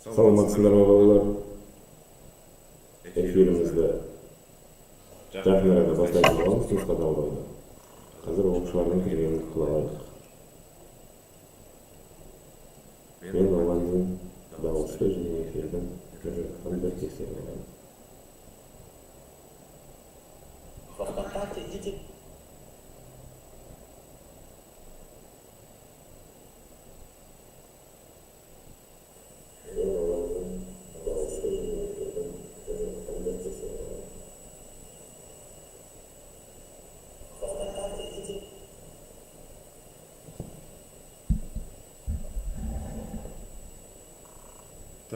Саламатсыздарбы балалар? Эфирімізді жақын арада бастайтын боламыз сыныпқа дауылбайды. Қазір оқушылардың кіргенін құлағайық. Мен балалардың дауысы және эфирдің жүріп жатқанын бір тексеріп аламын.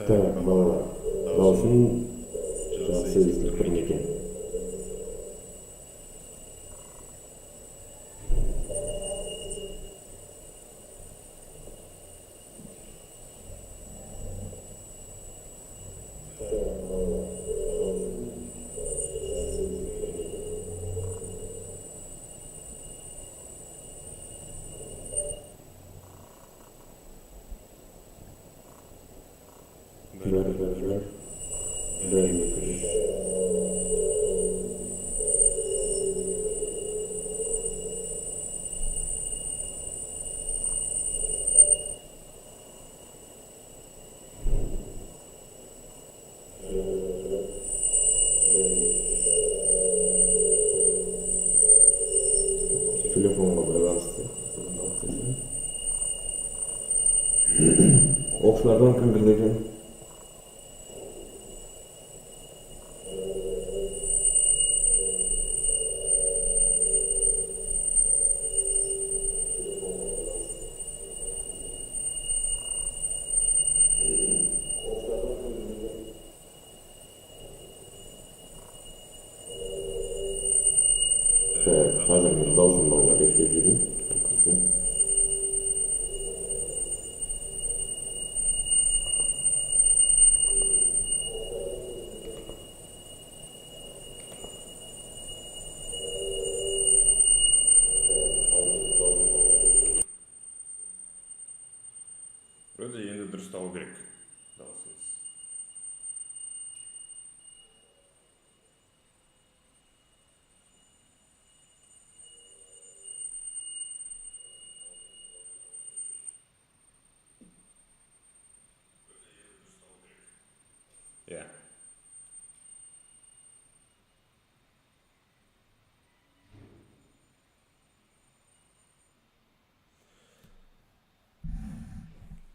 Так, балалар, дауысын жақсы естіліп тұр ма екен? Бір, екі, үш. Телефонға байланысты. Оқушылардан кім кірді екен? Қазір мен дауысын балаларға естіп жүрейін. Вроде енді дұрысталу керек дауысыңыз. Иә.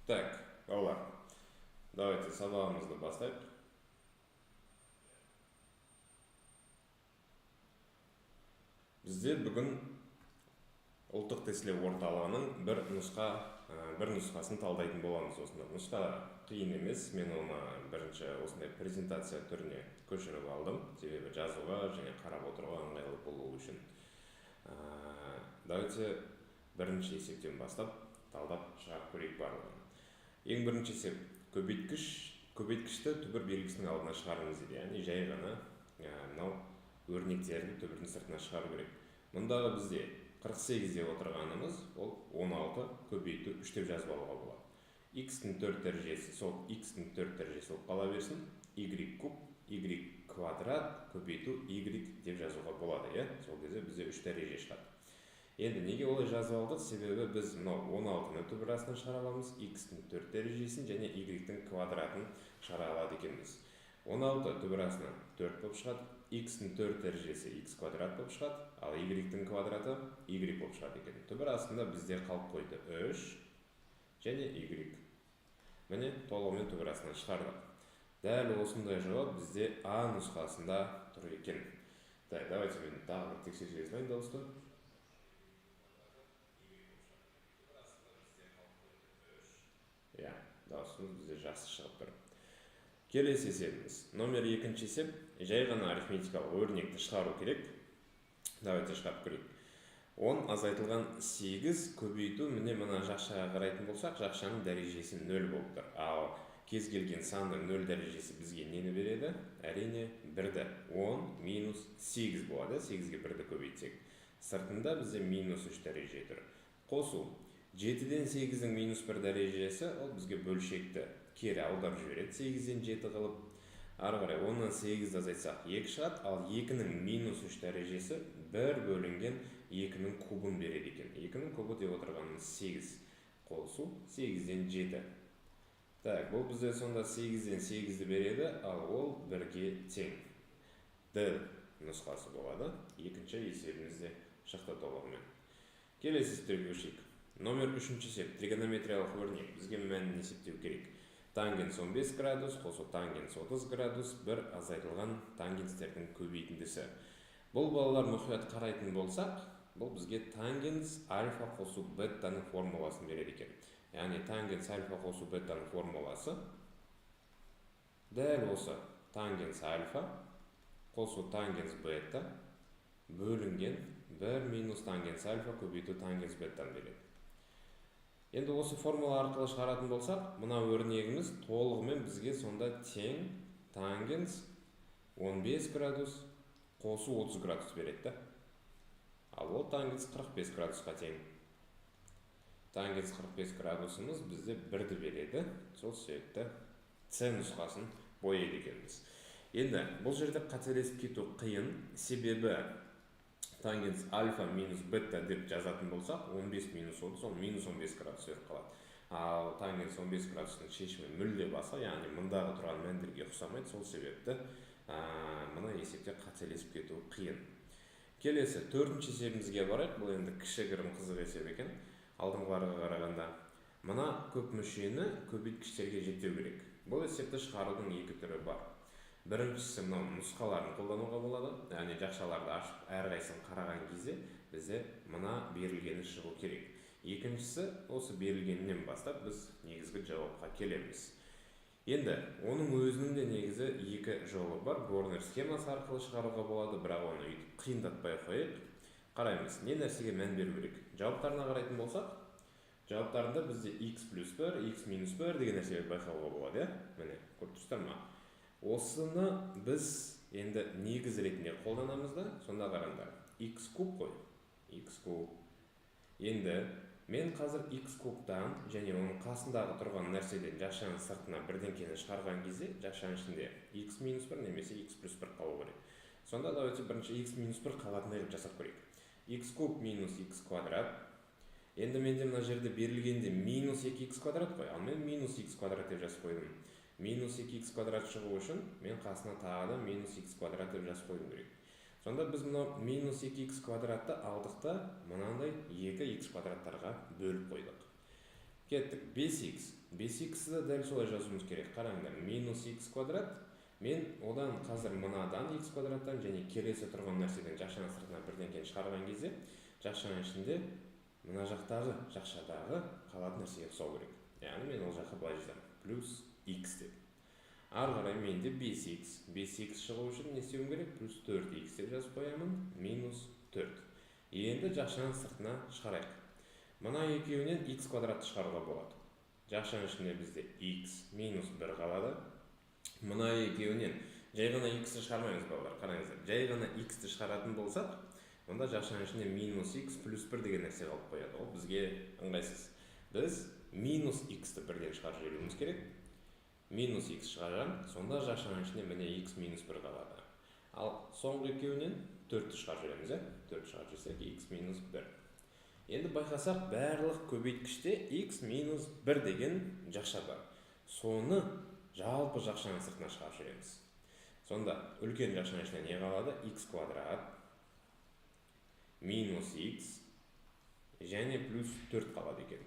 Так, балалар, давайте сабағымызды бастайық. Бізде бүгін ұлттық тестілеу орталығының бір нұсқасын талдайтын боламыз. Осында нұсқа қиын емес, мен оны бірінші осындай презентация түріне көшіріп алдым, себебі жазуға және қарап отыруға ыңғайлы болу үшін. Давайте бірінші есептен бастап талдап шығарып көрейік барлығын. Ең бірінші есеп көбейткішті түбір белгісінің алдына шығарыңыз дейді, яғни жай ғана мынау өрнектерді түбірдің сыртына шығару керек. Мұндағы бізде 48 деп отырғанымыз, ол 16 көбейту 3 деп жазып алуға болады. X-дің 4 дәрежесі, сол X-дің 4 дәрежесі болып қала берсін, Y куб, Y квадрат көбейту Y деп жазуға болады, сол кезде бізде 3 дәреже шығады. Енді неге олай жазып алдық? Себебі біз 16-ны түбір астынан шығара аламыз, X-дің 4 дәрежесін және Y-дің квадратын шығара алады екенбіз. 16 түбір астынан 4 болып шығады, X-дің 4 дәрежесі X квадрат болып шығады, ал Y-дің квадраты Y болып шығады екен. Түбір астында бізде қалып қойды 3 және Y. Міне толығымен түбір астынан шығардық. Дәл осындай жауап бізде А нұсқасында тұр екен. Давайте мен тағы тексеріп салайын дауысты. Дауысымыз бізде жақсы шығып тұр. Келесі есебіміз. Номер 2-ші есеп, жай ғана арифметикалық өрнекті шығару керек. Давайте шығарып көрейік. 10 азайтылған 8 көбейту, міне мына жақшаға қарайтын болсақ, жақшаның дәрежесі 0 болып тұр. Ал кез келген санның 0 дәрежесі бізге нені береді? Әрине 1-ді. 10 минус 8 болады, 8-ге 1-ді көбейтсек. Сыртында бізде минус 3 дәреже тұр. Қосу. 7-ден 8-дің минус 1 дәрежесі, ол бізге бөлшекті кері аударып жібереді 8-ден 7 қылып. Ары қарай 10-нан 8-ді азайтсақ 2 шығады, ал 2-нің -3 дәрежесі 1 бөлінген 2-нің кубын береді екен. 2-нің кубы деп отырғанымыз 8 қосу 8-ден 7. Так, бұл бізде сонда 8-ден 8-ді береді, ал ол 1-ге тең. Д нұсқасы болады. Екінші есебімізде шықты толығымен. Келесі есептерге көшейік. Номер 3-ші есеп тригонометриялық өрнек. Бізге мәнін есептеу керек. Тангенс 15 градус қосу тангенс 30 градус бір азайтылған тангенстердің көбейтіндісі. Бұл балалар мұқият қарайтын болсақ, бұл бізге тангенс альфа қосу беттаның формуласын береді екен. Яғни тангенс альфа қосу беттаның формуласы дәл осы тангенс альфа қосу тангенс бетта бөлінген 1 минус тангенс альфа көбейту тангенс беттан береді. Енді осы формула арқылы шығаратын болсақ, мына өрнегіміз толығымен бізге сонда тең тангенс 15 градус қосу 30 градус береді. Ал ол тангенс 45 градусқа тең. Тангенс 45 градусымыз бізде 1-ді береді. Сол себепті С нұсқасын бояйды екенбіз. Енді бұл жерде қателесіп кету қиын, себебі тангенс альфа минус бетта деп жазатын болсақ, 15 минус 30, ол минус 15 градус беріп қалады. Ал тангенс 15 градустың шешімі мүлде басқа, яғни мұндағы тұрған мәндерге ұқсамайды, сол себепті мына есепте қателесіп кету қиын. Келесі, 4-ші есебімізге барайық. Бұл енді кішігірім қызық есеп екен. Алдыңғыларға қарағанда. Мына көп мүшені көбейткіштерге жіктеу керек. Бұл есепті шығарудың екі түрі бар. Біріншісі мынау нұсқаларын қолдануға болады. Яғни жақшаларды ашып, әрқайсысын қараған кезде бізде мына берілгені шығу керек. Екіншісі, осы берілгеннен бастап біз негізгі жауапқа келеміз. Енді оның өзінің де негізі екі жолы бар. Горнер схемасы арқылы шығаруға болады, бірақ оны үйтіп қиындатпай қойып. Қараймыз, не нәрсеге мән беру керек. Жауаптарына қарайтын болсақ, жауаптарында бізде x плюс 1, x минус 1 деген нәрселерді байқауға болады. Міне, көріп тұрсыздар ма? Осыны біз енді негіз ретінде қолданамыз да, сонда қараңдар. X куб қой. X куб. Енді мен қазір x кубтан және оның қасындағы тұрған нәрседен жақшаның сыртына бірдеңкені шығарған кезде, жақшаның ішінде x минус 1 немесе x плюс 1 қалу керек. Сонда да өте бірінші x минус 1 қалатындай ғып жасап көрейік. X куб минус x квадрат. Енді менде мына жерде берілгенде минус 2x квадрат қой, ал мен минус x квадрат деп жазып қойдым. Минус 2x квадрат шығу үшін мен қасына тағы да минус x квадрат деп жазып қойдым керек. Сонда біз мына минус 2x квадратты алдық та мынандай 2x квадраттарға бөліп қойдық. Кеттік 5x. 5x'ді дәл солай жазуымыз керек. Қараңдар, минус x квадрат. Мен одан қазір мынадан x квадраттан және келесі тұрған нәрседен жақшаның сыртына бірдеңкені шығарған кезде, жақшаның ішінде мына жақтағы жақшадағы қалатын нәрсеге ұқсау керек. Яғни мен ол жаққа былай жазамын. Плюс x деп. Ары қарай менде 5x. 5x шығу үшін не істеуім керек? Плюс 4x деп жазып қоямын. Минус 4. Енді жақшаның сыртына шығарайық. Мына екеуінен x квадратты шығаруға болады. Жақшаның ішінде бізде x минус 1 қалады. Мына екеуінен жай ғана x-ті шығармаймыз балалар. Қараңыздар, жай ғана x-ті шығаратын болсақ, онда жақшаның ішінде минус x плюс 1 деген нәрсе қалып қояды. Ол бізге ыңғайсыз. Біз минус x-ті бірден шығарып жіберуіміз керек. Минус x шығарған, сонда жақшаның ішінде міне x минус 1 қалады. Ал соңғы екеуінен 4-ті шығарып жібереміз. 4 шығарып жіберсек x минус 1. Енді байқасақ, барлық көбейткіште x минус 1 деген жақша бар. Соны жалпы жақшаның сыртына шығарып жібереміз. Сонда үлкен жақшаның ішінде не қалады? X квадрат минус x және плюс 4 қалады екен.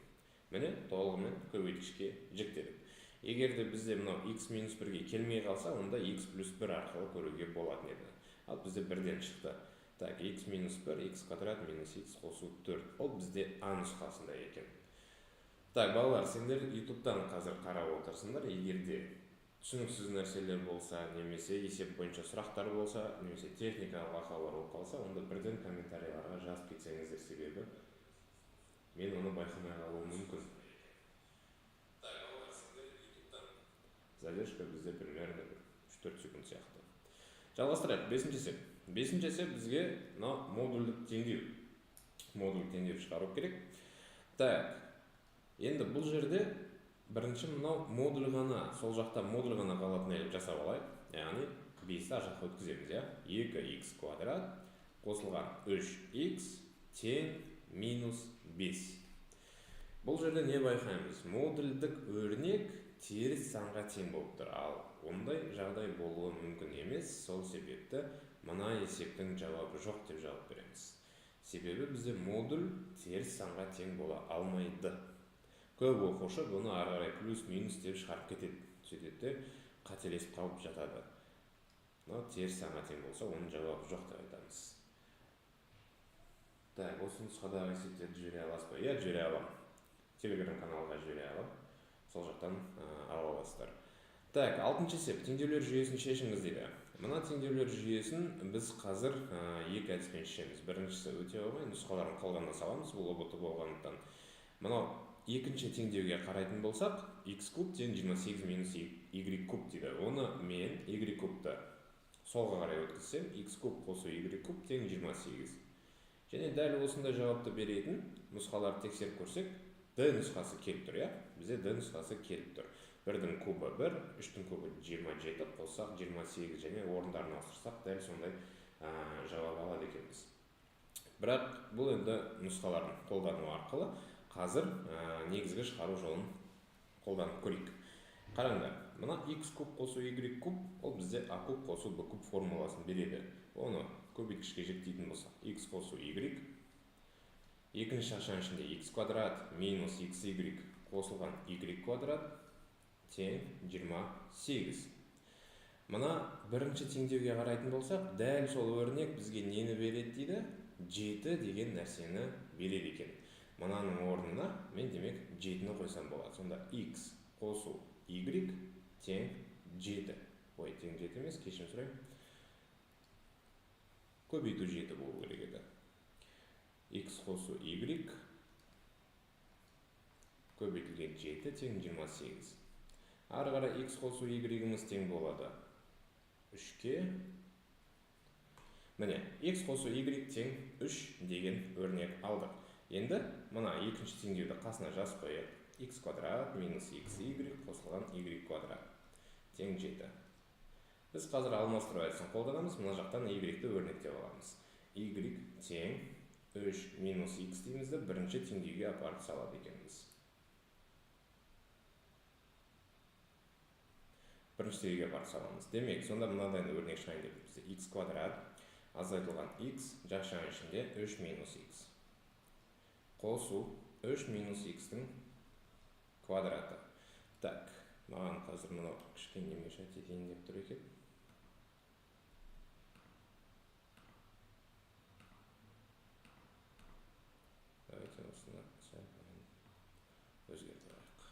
Міне толығымен көбейткішке жіктедік. Егер де бізде мынау x минус 1-ге келмей қалса, онда x плюс 1 арқылы көруге болатын еді. Ал бізде бірден шықты. Так, x минус 1, x квадрат минус x қосу 4. Ол бізде А нұсқасында екен. Так, балалар, сендер YouTube-тан қазір қарап отырсыңдар. Егер де түсініксіз нәрселер болса, немесе есеп бойынша сұрақтар болса, немесе техникалық ақаулар болып қалса, онда бірден комментарийларға жазып кетсеңіздер, себебі мен оны байқамай қалуым мүмкін. Так, балалар, сендер YouTube-тан задержка бізде примерно 3-4 секунд сияқты. Жалғастырайық. 5-ші есеп. 5-ші есеп бізге модульдік теңдеу. Модульдік теңдеу шығару керек. Так, енді бұл жерде бірінші мынау модуль ғана, сол жақта модуль ғана қалатын етіп жасап алайық. Яғни 5-ті ар жаққа өткіземіз, иә? 2х квадрат қосылған 3х тең минус 5. Бұл жерде не байқаймыз? Модульдік өрнек теріс санға тең болып тұр. Ал ондай жағдай болуы мүмкін емес. Сол себепті мына есептің жауабы жоқ деп жауап береміз. Себебі бізде модуль теріс санға тең бола алмайды. Көп оқушы бұны ары қарай плюс-минус деп шығарып кетеді. Сөйтеді, қателесіп қалып жатады. Мынау теріс санға тең болса, оның жауабы жоқ деп айтамыз. Так, осы нұсқадағы есептерді жібере аласыз ба? Иә, жібере аламын. Телеграм каналға жібере аламын. Сол жақтан ала аласыздар. Так, 6-шы есеп, теңдеулер жүйесін шешіңіз дейді. Мына теңдеулер жүйесін біз қазір екі әдіспен шешеміз. Біріншісі өте оңай, нұсқаларын қолдана саламыз, бұл ұбт болғандықтан. Мынау екінші теңдеуге қарайтын болсақ, x куб тең 28 минус y куб дейді. Оны мен y кубты солға қарай өткізсем, x куб қосу y куб тең 28. Және дәл осындай жауапты беретін нұсқаларды тексеріп көрсек, d нұсқасы келіп тұр, иә? Бізде d нұсқасы келіп тұр. 1-дің кубы 1, 3-дің кубы 27, қоссақ 28 және орындарын ауыстырсақ дәл сондай жауап алады екенбіз. Бірақ бұл енді нұсқаларын қолдану арқылы қазір негізгі шығару жолын қолданып көрейік. Қараңдар, мына x куб қосу y куб, ол бізде a куб қосу b куб формуласын береді. Оны көбейткішке жіктейтін болсақ, x қосу y, екінші шақшаның ішінде x квадрат минус xy қосылған y квадрат тең 28. Мына бірінші теңдеуге қарайтын болсақ, дәл сол өрнек бізге нені береді дейді? 7 деген нәрсені береді екен. Мынаның орнына мен демек 7-ні қойсам болады. Сонда x қосу y тең 7. Ой, тең 7 емес, кешірім сұрайын. Көбейту 7 болу керек еді. X қосу y көбейтілген 7 тең 28. Ары қарай x қосу y-іміз тең болады 3-ке. Міне, x қосу y тең 3 деген өрнек алдық. Енді мына екінші теңдеуді қасына жазып қояйық. X квадрат минус xy қосылған y квадрат тең 7. Біз қазір алмастыру әдісін қолданамыз, мына жақтан y-ті өрнектеп аламыз. Y тең 3 минус x деймізді бірінші теңдеуге апарып салады екенбіз. Бірінші теңдеуге апарып саламыз. Демек, сонда мынадай өрнек шығайын деп бізде x квадрат азайтылған x жақшаның ішінде 3 минус x. Қосу 3 минус x-тің квадраты. Так, маған қазір мұны кішкене мешать етейін деп тұр екен. Давайте осыны өзгертіп алайық.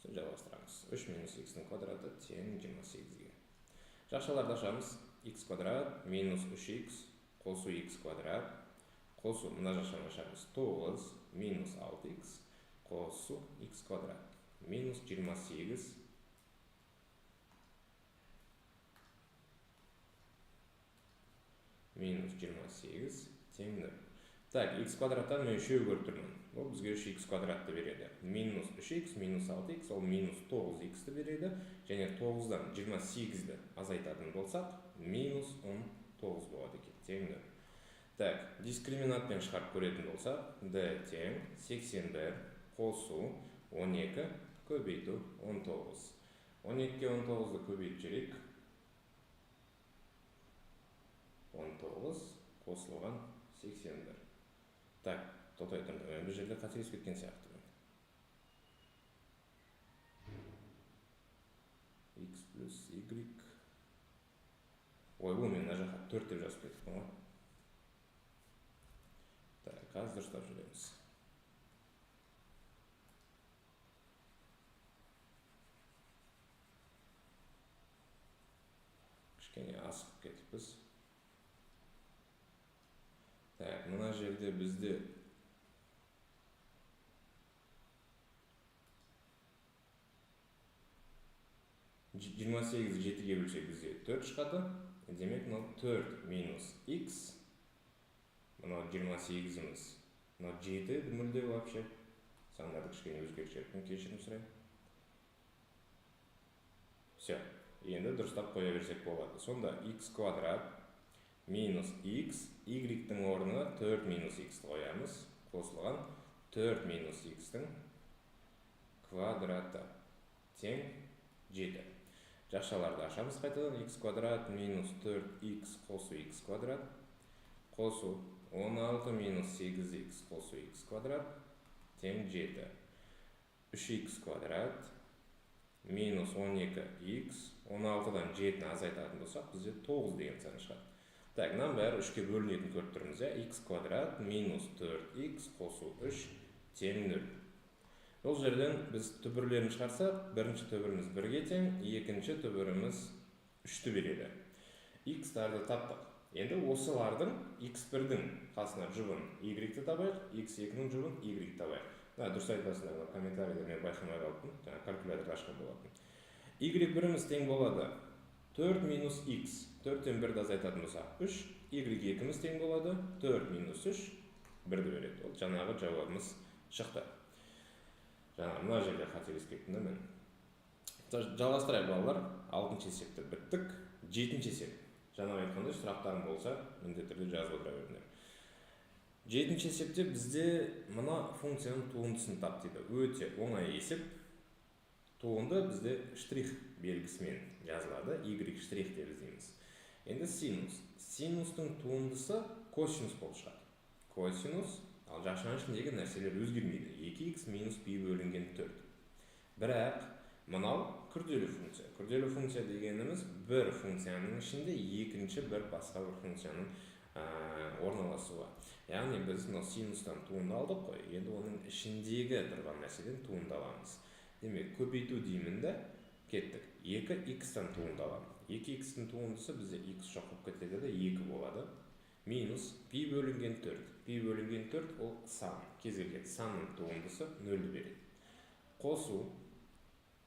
Сосын жалғастырамыз. 3 минус x-тің квадраты тең 28-ге. Жақшаларды ашамыз. X квадрат минус 3x қосу x квадрат қосу мына жақшаны ашамыз. 9 минус 6x қосу x квадрат минус 28 минус 28 тең 0. Так, x квадраттан мен үшеу көріп тұрмын. Ол бізге 3x квадратты береді. Минус 3x, минус 6x, ол минус 9x-ті береді. Және 9-дан 28-ді азайтатын болсақ, минус 19 болады екен, тең 0. Так, дискриминатпен шығарып көретін болсақ, d тең 81 қосу 12 көбейту 19. 12-ке 19-ды көбейіп жүрек. 19 қосылған 81. Так, тоқтайтын, бір жерде қателесіп кеткен сияқты. X плюс y. Ой, бұл мен мына жаққа 4 деп жазып кеттім ғой. Так, қазір дұрыстап жүреміз. Кішкене асып кетіппіз. Так, мына жерде бізде жиырма 7-ге бөлсек бізде 4 шығады. Демек, 4 минус x, мынау 28-іміз. Мынау 7 мүлде вообще Сандарды кішкене өзгертіп кешірім сұраймын. Все. Енді дұрыстап қоя берсек болады. Сонда x квадрат минус x, y-тің орнына 4 минус x-ті қоямыз. Қосылған 4 минус x-тің квадраты тең 7. Жақшаларды ашамыз қайтадан. X квадрат минус 4x қосу x квадрат қосу 16 минус 8x қосу x квадрат тең 7. 3x квадрат минус 12x, 16-дан 7-ні азайтатын болсақ, бізде 9 деген сан шығады. Так, мынаның бәрі 3-ке бөлінетін көріп тұрмыз, x квадрат минус 4x қосу 3 тең 0. Бұл жерден біз түбірлерін шығарсақ, бірінші түбіріміз 1-ге тең, екінші түбіріміз 3-ті береді. X-тарды таптық. Енді осылардың x1-дің қасына жұбын y-ті табайық, x2-ның жұбын y-ті табайық. Дұрыс айтасыңдар, комментарийді мен байқамай қалыппын, калькулятор ашқан болатын. y1-іміз тең болады 4 минус x, 4-тен 1-ді азайтатын болсақ 3, y2-іміз тең болады 4 минус 3, 1-ді береді. Ол жаңағы жауабымыз шықты. Жаңағы мына жерде қателескенмін мен. Жалғастырайық балалар, 6-шы есепті біттік, 7-шы есеп. Жаңа айтқандай сұрақтарың болса, міндетті түрде жазып отыра беріңдер. 7-шы есепте бізде мына функцияның туындысын тап дейді. Өте оңай есеп. Туынды бізде штрих белгісімен жазылады, y штрих деп іздейміз. Енді синус. Синустың туындысы косинус болып шығады. Косинус, ал жақшаның ішіндегі нәрселер өзгермейді. 2x минус π бөлінген 4. Бірақ мынау күрделі функция. Күрделі функция дегеніміз бір функцияның ішінде екінші бір басқа бір функцияның орналасуы. Яғни біз синустан туынды алдық қой, енді оның ішіндегі тұрған нәрседен туынды аламыз. Демек, көбейту деймін де кеттік. 2x-тан туынды аламын. 2x-тің туындысы бізде x жоқып кетеді де 2 болады. Минус π бөлінген 4. π бөлінген 4 ол сан. Кез келген санның туындысы 0 береді. Қосу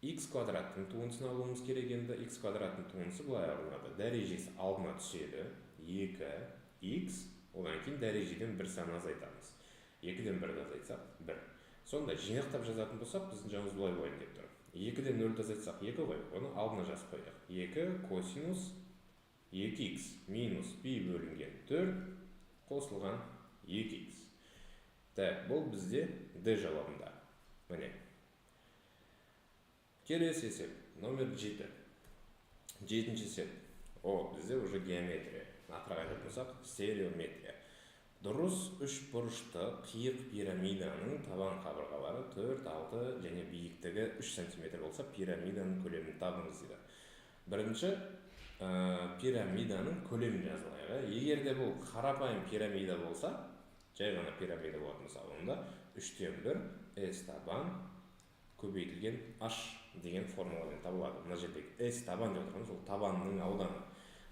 x квадраттың туындысын алуымыз керек. Енді x квадраттың туындысы былай алынады. Дәрежесі алдына түседі. 2x, одан кейін дәрежеден бір сан азайтамыз. 2-ден 1-ді азайтсақ 1. Сонда жинақтап жазатын болсақ, біздің жауыз былай болайын деп тұр. 2-ден 0-ді азайтсақ 2 ғой, оны алдына жазып қояйық. 2 косинус 2x минус π бөлінген 4 қосылған 2x. Так, бұл бізде D жауабында. Міне. Келесі есеп, номер 7. 7-ші есеп. О, бізде уже геометрия. Нақырақ айтатын болсақ, стереометрия. Дұрыс үш бұрышты қиық пирамиданың табан қабырғалары 4, 6 және биіктігі 3 см болса, пирамиданың көлемін табыңыз дейді. Бірінші пирамиданың көлемін жазылайық. Егер де бұл қарапайым пирамида болса, жай ғана пирамида болатын болса, онда 3-тен 1 s табан көбейтілген h деген формуладен табылады. Мына жердегі s табан деп отырғанымыз ол табанның ауданы.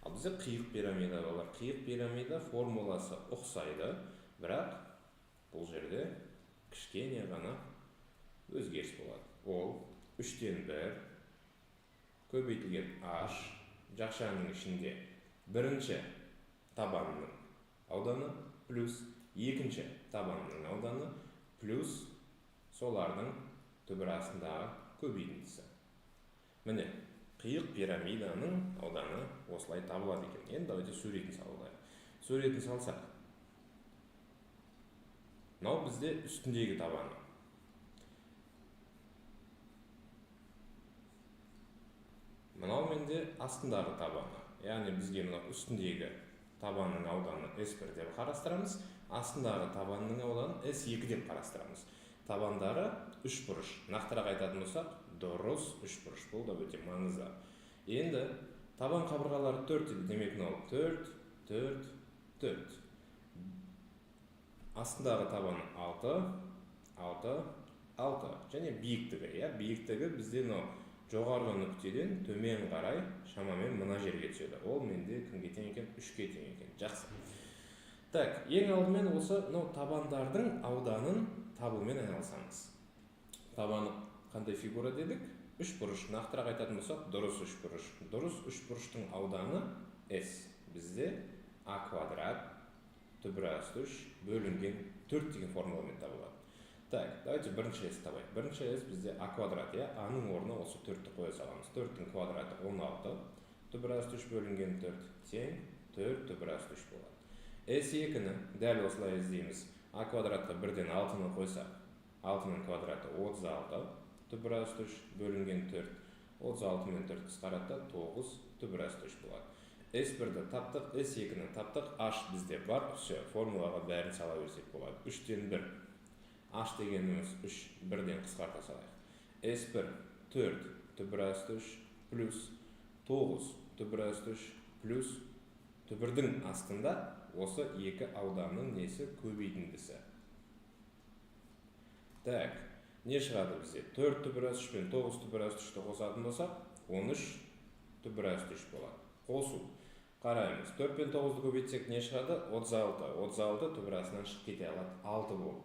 Ал бізде қиық пирамида бар. Қиық пирамида формуласы ұқсайды, бірақ бұл жерде кішкене ғана өзгеріс болады. Ол 3-тен 1 көбейтілген h жақшаның ішінде бірінші табанның ауданы плюс екінші табанның ауданы плюс солардың түбір астындағы көбейтіндісі. Міне, қиық пирамиданың ауданы осылай табылады екен. Енді давайте суретін салайық. Суретін салсақ, мынау бізде үстіндегі табаны. Мынау менде астындағы табаны. Яғни бізге мынау үстіндегі табанның ауданы S1 деп қарастырамыз, астындағы табанның ауданы S2 деп қарастырамыз. Табандары үш бұрыш. Нақтырақ айтатын болсақ, дұрыс үш бұрыш. Бұл да өте маңызды. Енді табан қабырғалары 4 дейді. Демек, мынау 4, 4, 4. Астындағы табаны 6, 6, 6. Және биіктігі. Биіктігі бізде жоғарғы нүктеден төмен қарай шамамен мына жерге түседі. Ол менде кімге тең екен? 3-ке тең екен. Жақсы. Так, ең алдымен осы табандардың ауданын табумен айналысамыз. Табаны қандай фигура дедік? Үш бұрыш. Нақтырақ айтатын болсақ, дұрыс үш бұрыш. Дұрыс үш бұрыштың ауданы S. Бізде a квадрат түбір асты 3 бөлінген 4 деген формуламен табылады. Так, давайте бірінші s табайық. Бірінші s бізде a квадрат, иә? A-ның орнына осы 4-ті қоя саламыз. 4-тің квадраты 16, түбір асты 3 бөлінген 4 тең 4 түбір асты 3 болады. S2-ні дәл осылай іздейміз. A квадратқа 1-ден 6-ны қойсақ, 6-ның квадраты 36, түбір асты 3 бөлінген 4, 36 мен 4 қысқаратта 9 түбір асты 3 болады. S1-ді таптық, S2-ні таптық, H бізде бар, все, формулаға бәрін сала берсек болады. 3-тен 1. H дегеніміз 3, 1-ден қысқарта салайық. S1 4 түбір асты 3 плюс 9 түбір асты 3 плюс түбірдің астында осы екі ауданның несі көбейтіндісі. Так, не шығады бізде? 4 түбір асты 3 пен 9 түбір асты 3-ті қосатын болсақ, 13 түбір асты 3 болады. Қосу. Қараймыз. 4 пен 9-ды көбейтсек не шығады? 36. 36 түбір астынан шығып кете алады. 6 болып.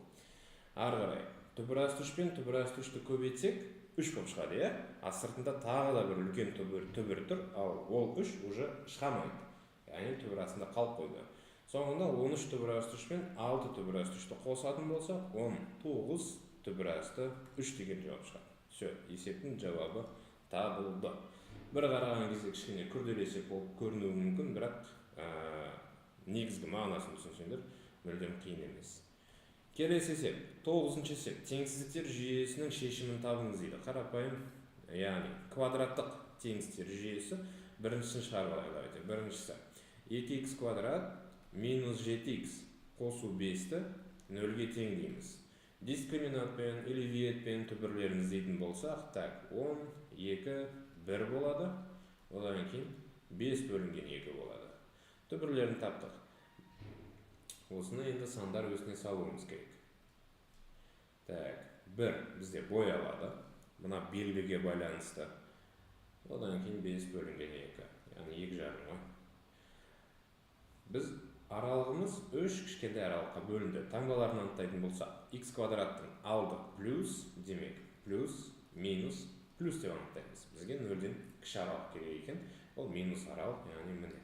Ары қарай. Түбір асты 3 пен түбір асты 3-ті көбейтсек, 3 болып шығады, иә? Сыртында тағы да бір үлкен түбір тұр, ал ол 3 уже шығамайды. Яғни түбір астында қалып қойды. Соңында 13 түбір асты 3 пен 6 түбір асты 3-ті қосатын болса, 19 түбір асты 3 деген жауап шығады. Все, есептің жауабы табылды. Бір қараған кезде кішкене күрделесек болып көрінуі мүмкін, бірақ негізгі мағынасын түсінсеңдер, мүлдем қиын емес. Келесі есеп, 9-шы есеп, теңсіздіктер жүйесінің шешімін табыңыз дейді. Қарапайым, яғни квадраттық теңсіздіктер жүйесі біріншісін шығарып. Біріншісі 2x квадрат минус 7x қосу 5-ті 0-ге тең дейміз. Дискриминантпен или виетпен түбірлерін іздейтін болсақ, так, 10, 2, 1 болады, одан кейін 5 бөлінген 2 болады. Түбірлерін таптық. Осыны енді сандар өсіне салуымыз керек. Так, 1 бізде бой алады. Мына белгіге байланысты. Одан кейін 5 бөлінген 2. Яғни 2 жарым ғой. Біз аралығымыз 3 кішкентай аралыққа бөлінді. Таңбаларын анықтайтын болсақ, x квадраттың алды плюс, демек, плюс, минус, плюс деп анықтаймыз. Бізге 0-ден кіші аралық керек екен. Ол минус аралық, яғни міне.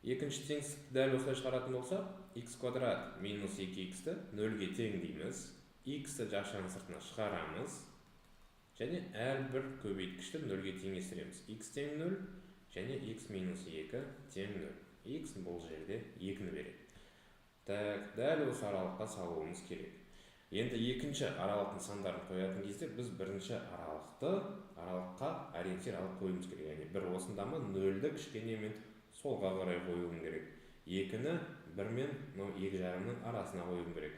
Екінші теңсіздікті дәл осылай шығаратын болса, x квадрат минус 2x-ті 0-ге тең дейміз. X-ті жақшаның сыртына шығарамыз. Және әрбір көбейткішті 0-ге теңестіреміз. X тең 0 және x минус 2 тең 0. X бұл жерде 2-ні береді. Так, дәл осы аралыққа салуымыз керек. Енді екінші аралықтың сандарын қоятын кезде біз бірінші аралыққа ориентир алып қойымыз керек. Яғни бір осында ма 0-ді кішкене мен солға қарай қоюым керек. 2-ні 1 мен 2 жарымның арасына қоюым керек.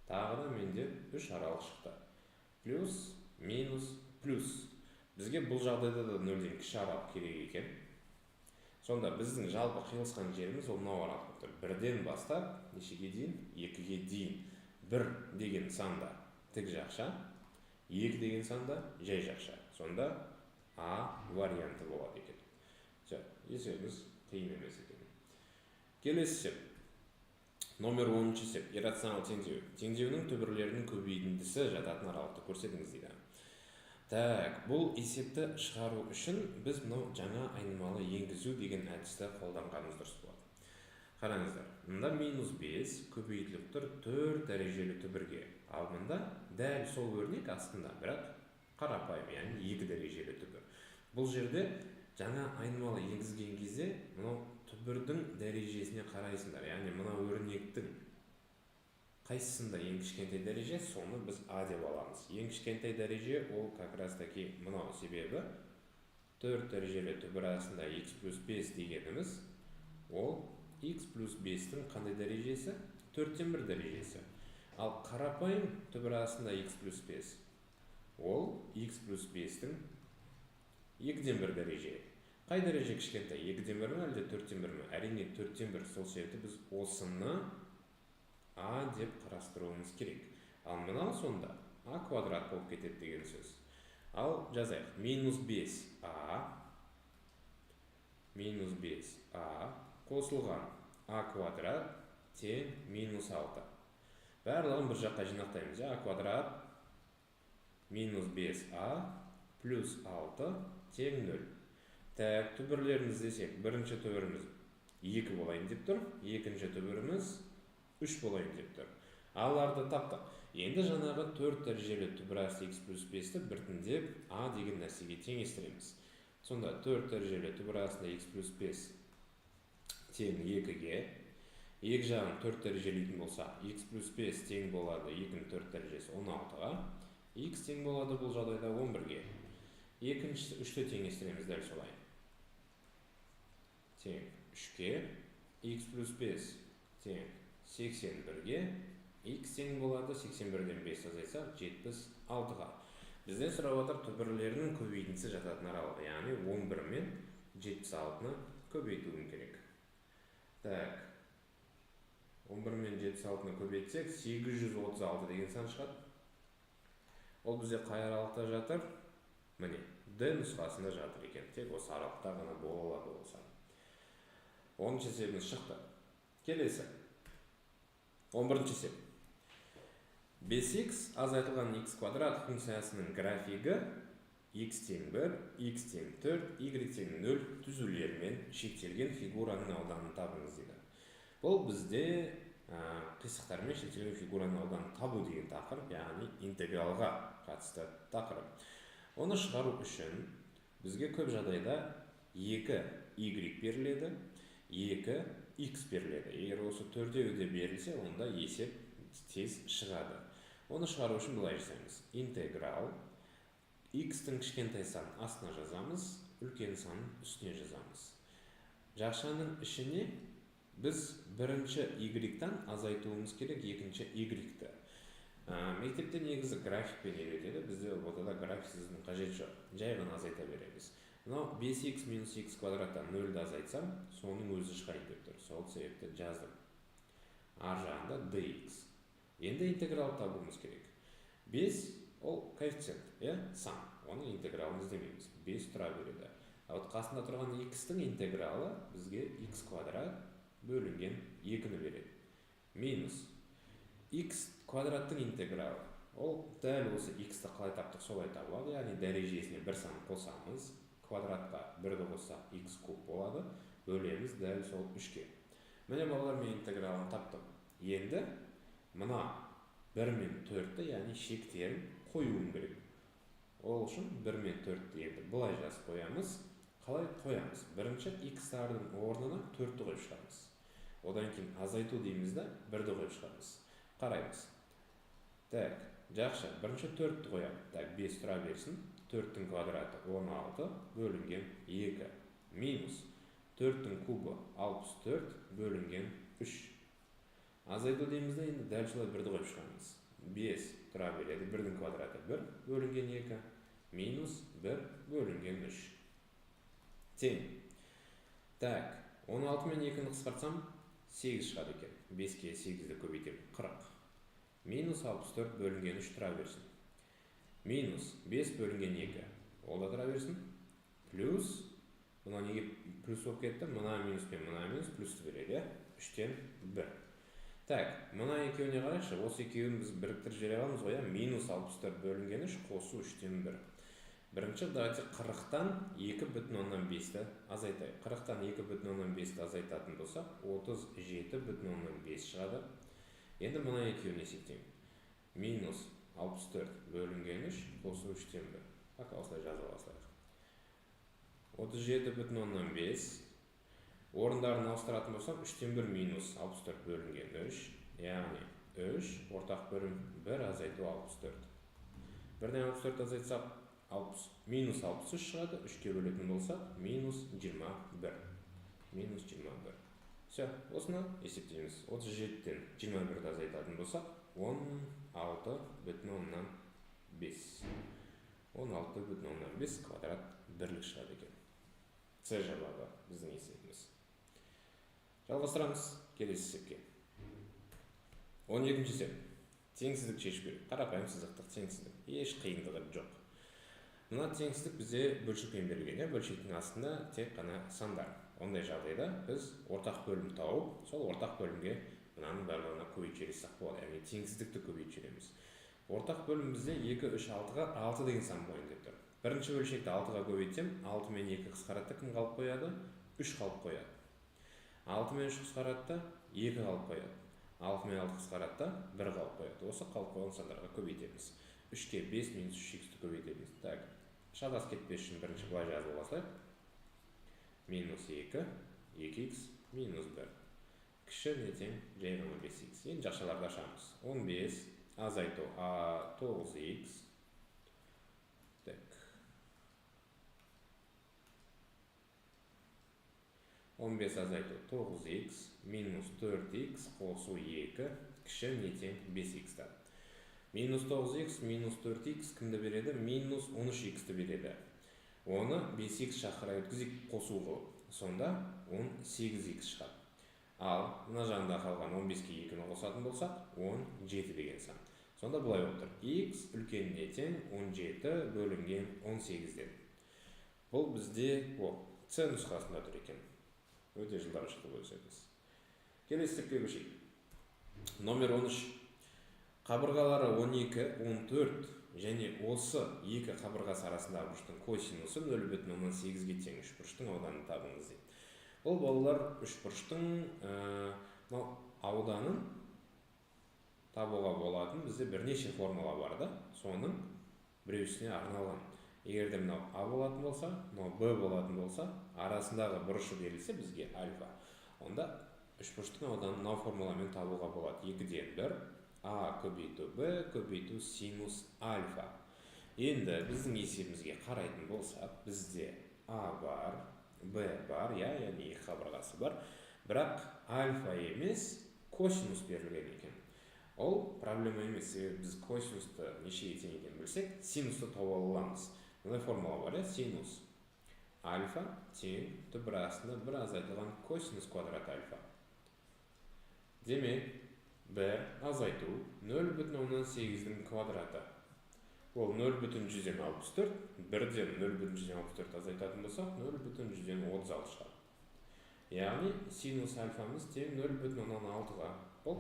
Тағы да менде 3 аралық шықты. Плюс, минус, плюс. Бізге бұл жағдайда да 0-ден кіші аралық керек екен. Сонда біздің жалпы қиылысқан жеріміз ол мынау аралық тұр. 1-ден бастап нешеге дейін? 2-ге дейін. 1 деген санда тік жақша, 2 деген санда жай жақша. Сонда А варианты болады екен. Есебіміз қиын емес екен. Келесі есеп. Номер 10-шы есеп. Иррационал теңдеу. Теңдеуінің түбірлерінің көбейтіндісі жататын аралықты көрсетіңіз дейді. Так, бұл есепті шығару үшін біз мынау жаңа айнымалы енгізу деген әдісті қолданғанымыз дұрыс болады. Қараңыздар, мұнда минус 5 көбейтіліп тұр 4 дәрежелі түбірге. Ал мұнда дәл сол өрнек астында, бірақ қарапайым, яғни 2 дәрежелі түбір. Бұл жерде жаңа айнымалы енгізген кезде мынау түбірдің дәрежесіне қарайсыңдар. Яғни мына өрнектің қайсысында ең кішкентай дәреже, соны біз А деп аламыз. Ең кішкентай дәреже ол как раз таки мынау себебі 4 дәрежелі түбір астында x плюс 5 дегеніміз, ол x плюс 5-тің қандай дәрежесі? 4-тен 1 дәрежесі. Ал қарапайым түбір астында x плюс 5, ол x плюс 5-тің 2-ден 1 дәреже. Қай дәреже кішкентай? 2-ден 1 ме, әлде 4-тен 1 ме? Әрине 4-тен 1. Сол себепті біз осыны А деп қарастыруымыз керек. Ал мынау сонда А квадрат болып кетеді деген сөз. Ал жазайық. Минус 5А қосылған А квадрат тең минус 6. Барлығын бір жаққа жинақтаймыз. А квадрат минус 5А плюс 6 тең 0. Так, түбірлерін іздесек, бірінші түбіріміз 2 болайын деп тұр. Екінші түбіріміз 3 болайын деп тұр. Аларды таптық. Енді жаңағы 4 дәрежелі түбірасты x плюс 5-ті біртіндеп a деген нәрсеге теңестіреміз. Сонда 4 дәрежелі түбірасында x плюс 5 тең 2-ге, екі жағын 4 дәрежелейтін болса, x плюс 5 тең болады 2-нің 4 дәрежесі 16-ға, x тең болады бұл жағдайда 11-ге. Екінші 3-ті теңестіреміз дәл солай. Тең 3-ке, x плюс 5 тең 81-ге, x тең болады 81-ден 5 азайтса 76-ға. Бізден сұрап отыр түбірлерінің көбейтіндісі жататын аралық, яғни 11 мен 76-ны көбейтуім керек. Так, 11 мен 76-ны көбейтсек 836 деген сан шығады. Ол бізде қай аралықта жатыр? Міне, D нұсқасында жатыр екен. Тек осы аралықта ғана болады ол сан. 10-шы есебіміз шықты. Келесі. 11-шы есеп. 5x азайтылған x квадрат функциясының графигі x тең 1, x тең 4, y тең 0 түзулермен шектелген фигураның ауданын табыңыз дейді. Бұл бізде қисықтармен шектелген фигураның ауданын табу деген тақырып, яғни интегралға қатысты тақырып. Оны шығару үшін бізге көп жағдайда 2y беріледі, 2x беріледі. Егер осы төртеуі берілсе, онда есеп тез шығады. Оны шығару үшін былай жасаймыз. Интеграл x-тің кішкентай санын астына жазамыз, үлкен санын үстіне жазамыз. Жақшаның ішіне біз бірінші y-тан азайтуымыз керек екінші y-ті. Мектепте негізі графикпен үйретеді, бізде ортада графиксіздің қажет жоқ. Жай ғана азайта береміз. Мынау 5x минус x квадраттан 0-ді азайтсам, соның өзі шығайын деп тұр. Сол себепті жаздым. Ар жағында dx. Енді интеграл табуымыз керек. 5 ол коэффициент, сан. Оның интегралын іздемейміз. 5 тұра береді. Қасында тұрған x-тің интегралы бізге x квадрат бөлінген 2-ні береді. Минус x квадраттың интегралы. Ол дәл осы x-ті қалай таптық солай табылады. Яғни дәрежесіне бір сан қосамыз. Квадратқа 1-ді қоссақ x куб болады. Бөлеміз дәл сол 3-ке. Міне балалар, мен интегралын таптым. Енді мына 1 мен 4-ті, яғни шектерін қоюым керек. Ол үшін 1 мен 4-ті енді бұлай жазып қоямыз. Қалай қоямыз? Бірінші x-тардың орнына 4-ті қойып шығамыз. Одан кейін азайту дейміз да 1-ді қойып шығамыз. Қараймыз. Так, жақсы, бірінші 4-ті қоям. Так, 5 тұра берсін. 4-тің квадраты 16 бөлінген 2. Минус 4-тің кубы 64 бөлінген 3. Азайту деймізді енді дәл солай 1-ді қойып шығамыз. 5 тұра береді, 1-дің квадраты 1 бөлінген 2, минус 1 бөлінген 3. Тең. Так, 16 мен 2-ні қысқартсам 8 шығады екен. 5-ке 8-ді көбейтем 40. Минус 64 бөлінген 3 тұра берсін. Минус 5 бөлінген 2. Ол да тұра берсін. Плюс, мұна неге плюс болып кетті? Мұна минус пен мұна минус плюсті береді. 3-тен 1. Так, мұна екеуіне қарайшы, осы екеуін біз біріктіріп жібере аламыз ғой, минус 64 бөлінген 3 қосу 3-тен 1. Бірінші, давайте 40-тан 2,5-ті азайтайық. 40-тан 2,5-ті азайтатын болса, 37,5 шығады. Енді мұна екеуіне есептеймін. Минус 64 бөлінген 3 қосу 3-тен 1. Бақа, осылай жазып алайық. 37,5 орындарын ауыстыратын болсам, 3-тен 1 минус 64 бөлінген 3, яғни 3, ортақ бөлім 1 азайту 64. 1-ден 64 азайтсақ, минус 63 шығады, 3-ке бөлетін болсақ, минус 21. Минус 21. Все, осыны есептейміз. 37-тен 21-ді азайтатын болсақ, 16,5. 16,5 квадрат бірлік шығады екен. С жауабы біздің есебіміз. Жалғастырамыз келесі есепке. 12-ші есеп. Теңсіздік шешу керек. Қарапайым сызықтық теңсіздік. Еш қиындығы жоқ. Мына теңсіздік бізде бөлшекпен берілген. Бөлшектің астында тек қана сандар. Ондай жағдайда біз ортақ бөлім тауып, сол ортақ бөлімге мынаның барлығына көбейтіп жіберсек болады. Яғни теңсіздікті көбейтіп жібереміз. Ортақ бөлім бізде 2, 3, 6-ға 6 деген сан болайын деп тұр. Бірінші бөлшекті 6-ға көбейтсем, 6 мен 2 қысқаратта кім қалып қояды? 3 қалып қояды. 6 мен 3 қысқаратта 2 қалып қояды. 6 мен 6 қысқарады да 1 қалып қояды. Осы қалып қойған сандарға көбейтеміз. 3-ке 5 минус 3х көбейтеміз. Так, шатас кетпес үшін бірінші былай жазып алсақ. Минус 2, 2х минус 1. Кіші не тең жай ғана 5х. Енді жақшаларды ашамыз. 15 азайту 9х. Так. 15 азайту 9х минус 4х қосу 2 кіші не тең 5х. Минус 9х минус 4х кімді береді? Минус 13х береді. Оны 5х шақыра өткізіп қосу қылып. Сонда 18х шығады. Ал мына жағында қалған 15-ке 2-ні қосатын болсақ, 17 деген сан. Сонда былай отыр. Х үлкеніне тең 17 бөлінген 18-ден. Бұл бізде С нұсқасында тұр екен. Өте жылдам шықты бөлсеңіз. Келесітікке көшейік. Номер 13. Қабырғалары 12, 14 және осы екі қабырғасы арасындағы бұрыштың косинусы 0,8-ге тең үшбұрыштың ауданын табыңыз дейді. Ол балалар үшбұрыштың ауданын табуға болатын бізде бірнеше формула бар да, соның біреусіне арналған. Егер де мынау А болатын болса, мынау Б болатын болса, арасындағы бұрышы берілсе бізге альфа. Онда үшбұрыштың ауданын мынау формуламен табуға болады. 2-ден 1 А көбейту Б көбейту синус альфа. Енді біздің есебімізге қарайтын болсақ, бізде А бар, Б бар, яғни екі қабырғасы бар. Бірақ альфа емес, косинус берілген екен. Ол проблема емес, біз косинусты нешеге тең екенін білсек, синусты тауып аламыз. Мындай формула бар, синус альфа тең түбір астында бір азайтылған косинус квадрат альфа. Демек, 1 азайту 0,8-дің квадраты. Ол 0,164, 1-ден 0,164 азайтатын болсақ, 0,136 шығады. Яғни, синус альфамыз тең 0,6-ға. Бұл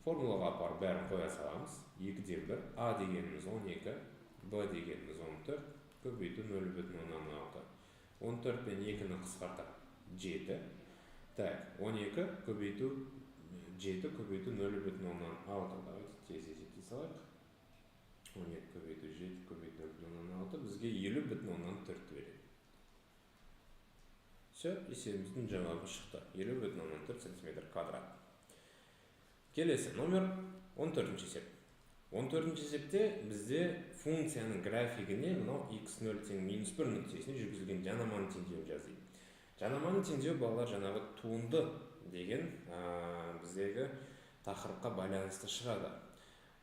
формулаға апарып бәрін қоя саламыз. 2-ден 1, А дегеніміз 12, Б дегеніміз 14, көбейту 0,6. 14 пен 2-ні қысқартып 7. Так, 12 көбейту 7 көбейту 0,6. Давайте тез есептей салайық. 12 көбейту 7 көбейту 0,6 бізге 50,4 береді. Все, есебіміздің жауабы шықты. 50,4 см квадрат. Келесі, номер 14 есеп. 14 есепте бізде функцияның графигіне мынау x0 тең минус 1 нүктесіне жүргізілген жанаманы теңдеуін жазайық. Жанаманы теңдеу балалар жаңағы туынды деген біздегі тақырыпқа байланысты шығады.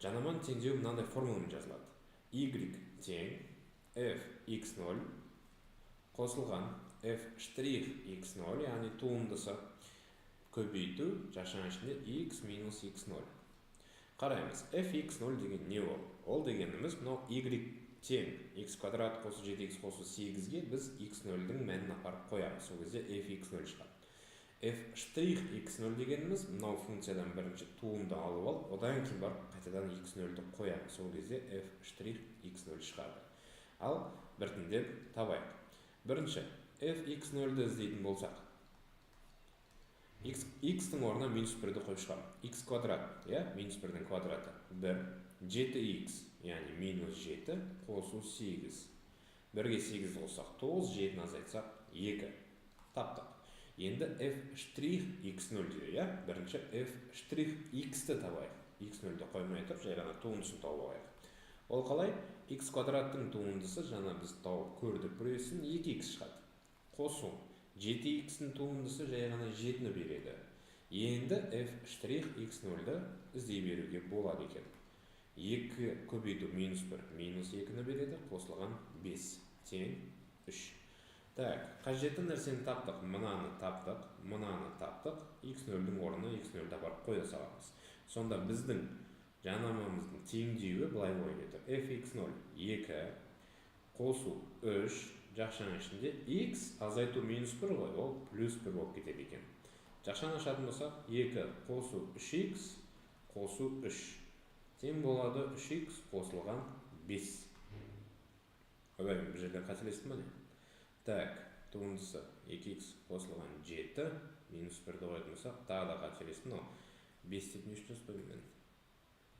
Жанаманы теңдеу мынандай формуламен жазылады. Y тең fx0 қосылған f'(x0), яғни туындысы көбейту жашан ішінде x минус x0. Қараймыз, fx0 деген не ол? Ол дегеніміз мынау y тең x квадрат қосу 7x қосу 8-ге біз x0-дің мәнін апарып қоямыз. Сол кезде fx0 шығады. f'(x0 дегеніміз мынау функциядан бірінші туынды алып алып, одан кейін барып қайтадан x0-ді қоямыз. Сол кезде f'(x0 шығады. Ал біртіндеп табайық. Бірінші, fx0-ді іздейтін болсақ, x-тің орнына минус 1-ді қойып шығамын. x квадрат, минус 1-дің квадраты 1, 7x, яғни минус 7 қосу 8. 1-ге 8 қоссақ 9, 7-ні азайтсақ 2. Таптық. Енді f'(x0 дейді, бірінші f'(x-ті табайық. x0-ді қоймай тұрып, жай ғана туындысын тауып алайық. Ол қалай? x квадраттың туындысы жаңа біз тауып көрдік бүресін 2x шығады. Қосу 7x-дің туындысы жай ғана 7-ні береді. Енді f'(x0-ді іздей беруге болады екен. 2 көбейту минус 1, минус 2-ні береді, қосылған 5 тең 3. Так, қажетті нәрсені таптық, мынаны таптық, мынаны таптық, x0-дің орнына x0-ді апарып қоя саламыз. Сонда біздің жанамамыздың теңдеуі былай болып отыр. fx0 2 қосу 3 жақшаның ішінде x азайту минус 1 ғой, ол плюс 1 болып кетеді екен. Жақшаны ашатын болсақ, 2 қосу 3x қосу 3 тең болады 3x қосылған 5. Ойлаймын, бір жерден қателестім бе не? Так, туындысы 2x қосылған 7 минус 1-ді қоятын болсақ, тағы да қателестім. 5 деп не үшін жазбаймын мен?